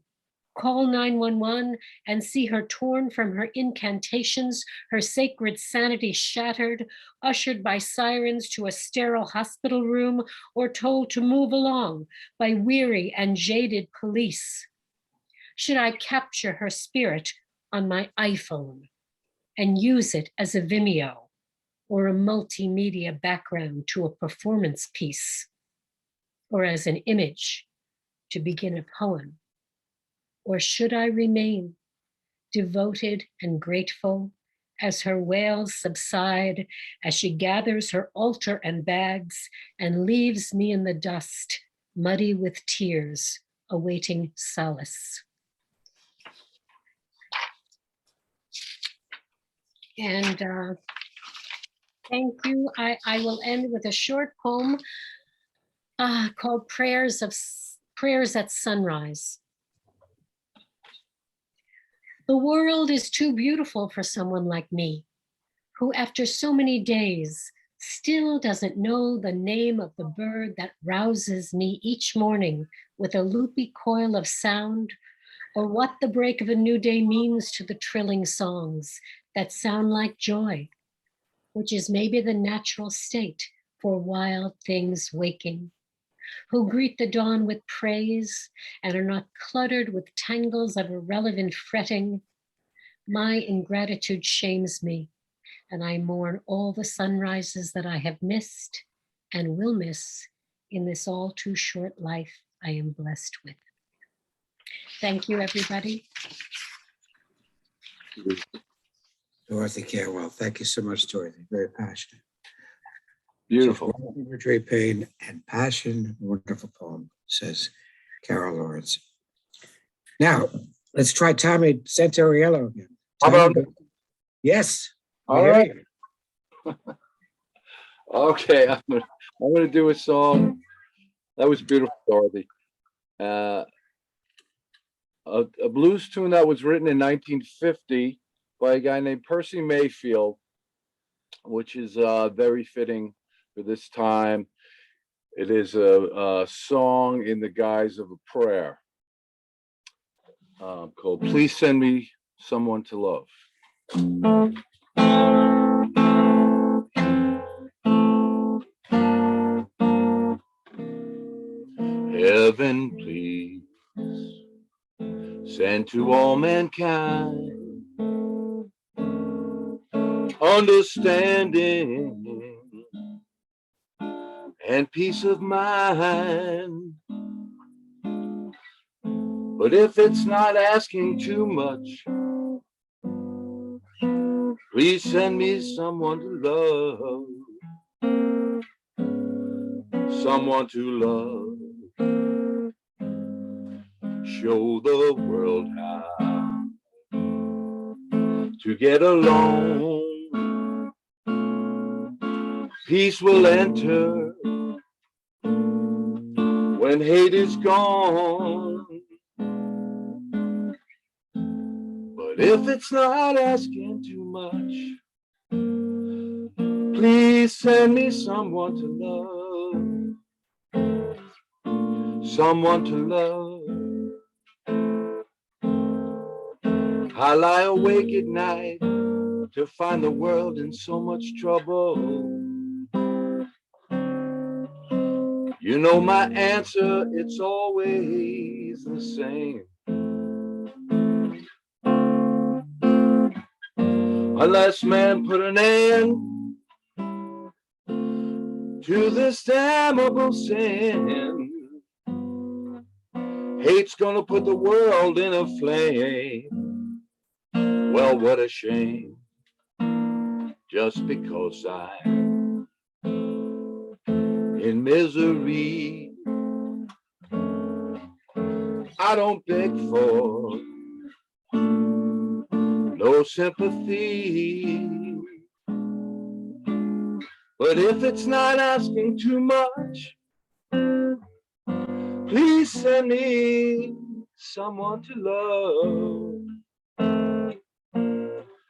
Call 911 and see her torn from her incantations, her sacred sanity shattered, ushered by sirens to a sterile hospital room, or told to move along by weary and jaded police? Should I capture her spirit on my iPhone and use it as a Vimeo or a multimedia background to a performance piece, or as an image to begin a poem? Or should I remain devoted and grateful as her wails subside, as she gathers her altar and bags and leaves me in the dust, muddy with tears, awaiting solace? And thank you. I will end with a short poem called Prayers at Sunrise. The world is too beautiful for someone like me, who after so many days still doesn't know the name of the bird that rouses me each morning with a loopy coil of sound, or what the break of a new day means to the trilling songs that sound like joy, which is maybe the natural state for wild things waking, who greet the dawn with praise and are not cluttered with tangles of irrelevant fretting. My ingratitude shames me, and I mourn all the sunrises that I have missed and will miss in this all too short life I am blessed with. Thank you, everybody. Dorothy Cantwell, thank you so much, Dorothy. Very passionate. Beautiful. Imagery, pain, and passion. Wonderful poem, says Carol Lawrence. Now, let's try Tommy Santoriello again. How about Tommy, yes. All right. Okay, I'm gonna do a song. That was beautiful, Dorothy. A blues tune that was written in 1950 by a guy named Percy Mayfield, which is very fitting for this time. It is a song in the guise of a prayer called "Please Send Me Someone to Love." Heaven, please send to all mankind understanding and peace of mind. But if it's not asking too much, please send me someone to love, someone to love. Show the world how to get along. Peace will enter when hate is gone. But if it's not asking too much, please send me someone to love, someone to love. I lie awake at night to find the world in so much trouble. You know my answer, it's always the same. Unless man put an end to this damnable sin, hate's gonna put the world in a flame. Well, what a shame, just because I'm in misery. I don't beg for no sympathy, but if it's not asking too much, please send me someone to love,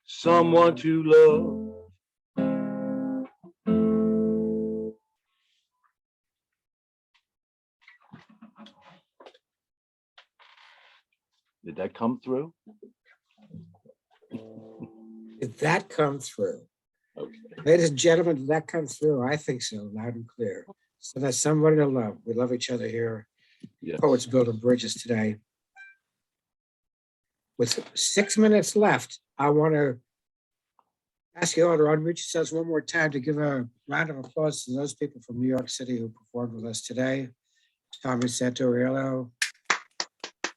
someone to love. Did that come through? Did that come through? Okay. Ladies and gentlemen, did that come through? I think so, loud and clear. So that's somebody to love. We love each other here. Yes. Poets Building Bridges today. With 6 minutes left, I want to ask you all to unmute yourselves one more time to give a round of applause to those people from New York City who performed with us today. Tommy Santoriello,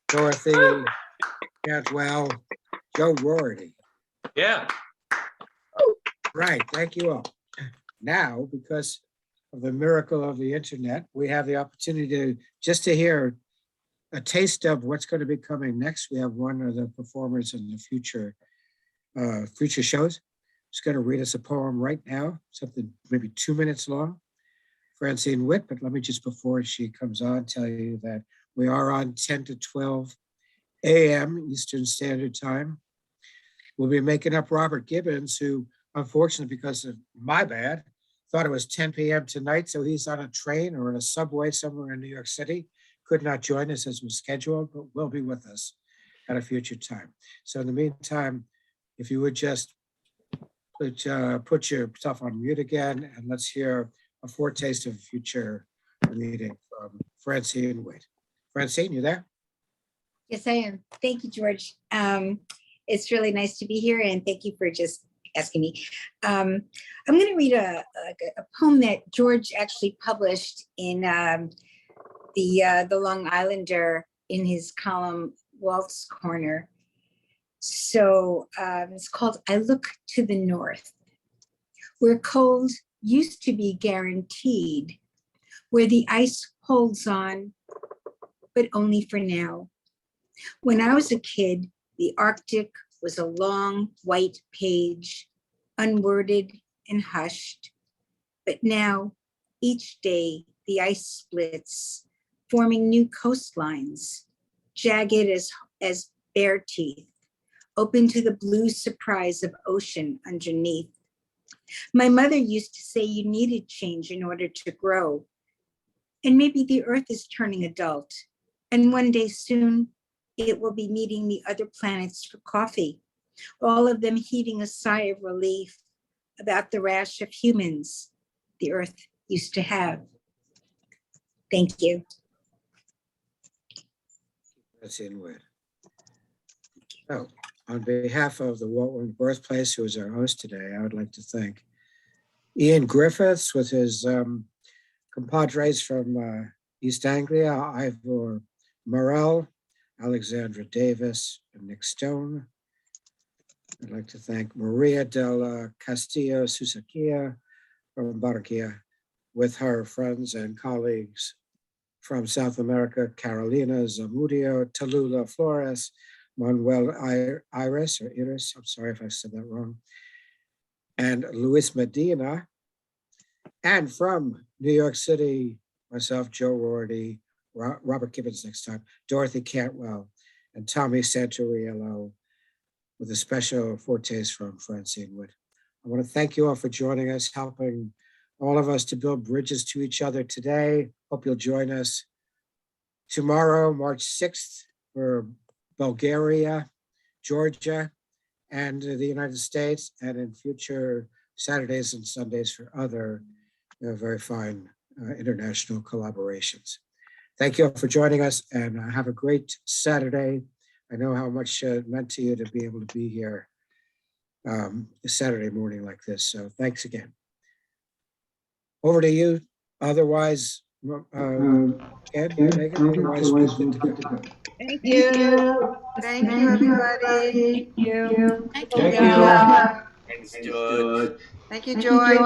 Dorothy Cantwell, Joe Roarty. Yeah. Right, thank you all. Now, because of the miracle of the internet, we have the opportunity to hear a taste of what's going to be coming next. We have one of the performers in the future shows. She's going to read us a poem right now, something maybe 2 minutes long. Francine Witte, but let me just, before she comes on, tell you that we are on 10 to 12 a.m. Eastern Standard Time. We'll be making up Robert Gibbons, who, unfortunately, because of my bad, thought it was 10 p.m. tonight, so he's on a train or in a subway somewhere in New York City. Could not join us as was scheduled, but will be with us at a future time. So in the meantime, if you would just put yourself on mute again, and let's hear a foretaste of future reading from Francine Witte. Francine, you there? Yes, I am. Thank you, George. It's really nice to be here, and thank you for just asking me. I'm going to read a poem that George actually published in the Long Islander in his column Walt's Corner. So it's called "I Look to the North," where cold used to be guaranteed, where the ice holds on, but only for now. When I was a kid, the Arctic was a long white page, unworded and hushed. But now, each day, the ice splits, forming new coastlines, jagged as bear teeth, open to the blue surprise of ocean underneath. My mother used to say you needed change in order to grow. And maybe the earth is turning adult, and one day soon, it will be meeting the other planets for coffee, all of them heaving a sigh of relief about the rash of humans the earth used to have. Thank you. Francine Witte. So, on behalf of the Walt Whitman Birthplace, who is our host today, I would like to thank Ian Griffiths with his compadres from East Anglia, Ivor Murrell, Alexandra Davis, and Nick Stone. I'd like to thank Maria del Castillo Sucerquilla from Barranquilla with her friends and colleagues from South America, Carolina Zamudo, Talulah, Flores, Manuel Iris, or Iris, I'm sorry if I said that wrong, and Luis Medina. And from New York City, myself, Joe Roarty, Robert Gibbons next time, Dorothy Cantwell, and Tommy Santoriello, with a special foretaste from Francine Witte. I want to thank you all for joining us, helping all of us to build bridges to each other today. Hope you'll join us tomorrow, March 6th, for Bulgaria, Georgia, and the United States, and in future Saturdays and Sundays for other very fine international collaborations. Thank you all for joining us, and have a great Saturday. I know how much it meant to you to be able to be here a Saturday morning like this, so thanks again. Over to you. Otherwise, Ed, Megan, otherwise we're good to go. Thank you. Thank you, everybody. Thank you. Thank you. Thanks, George. Thank you, Joy.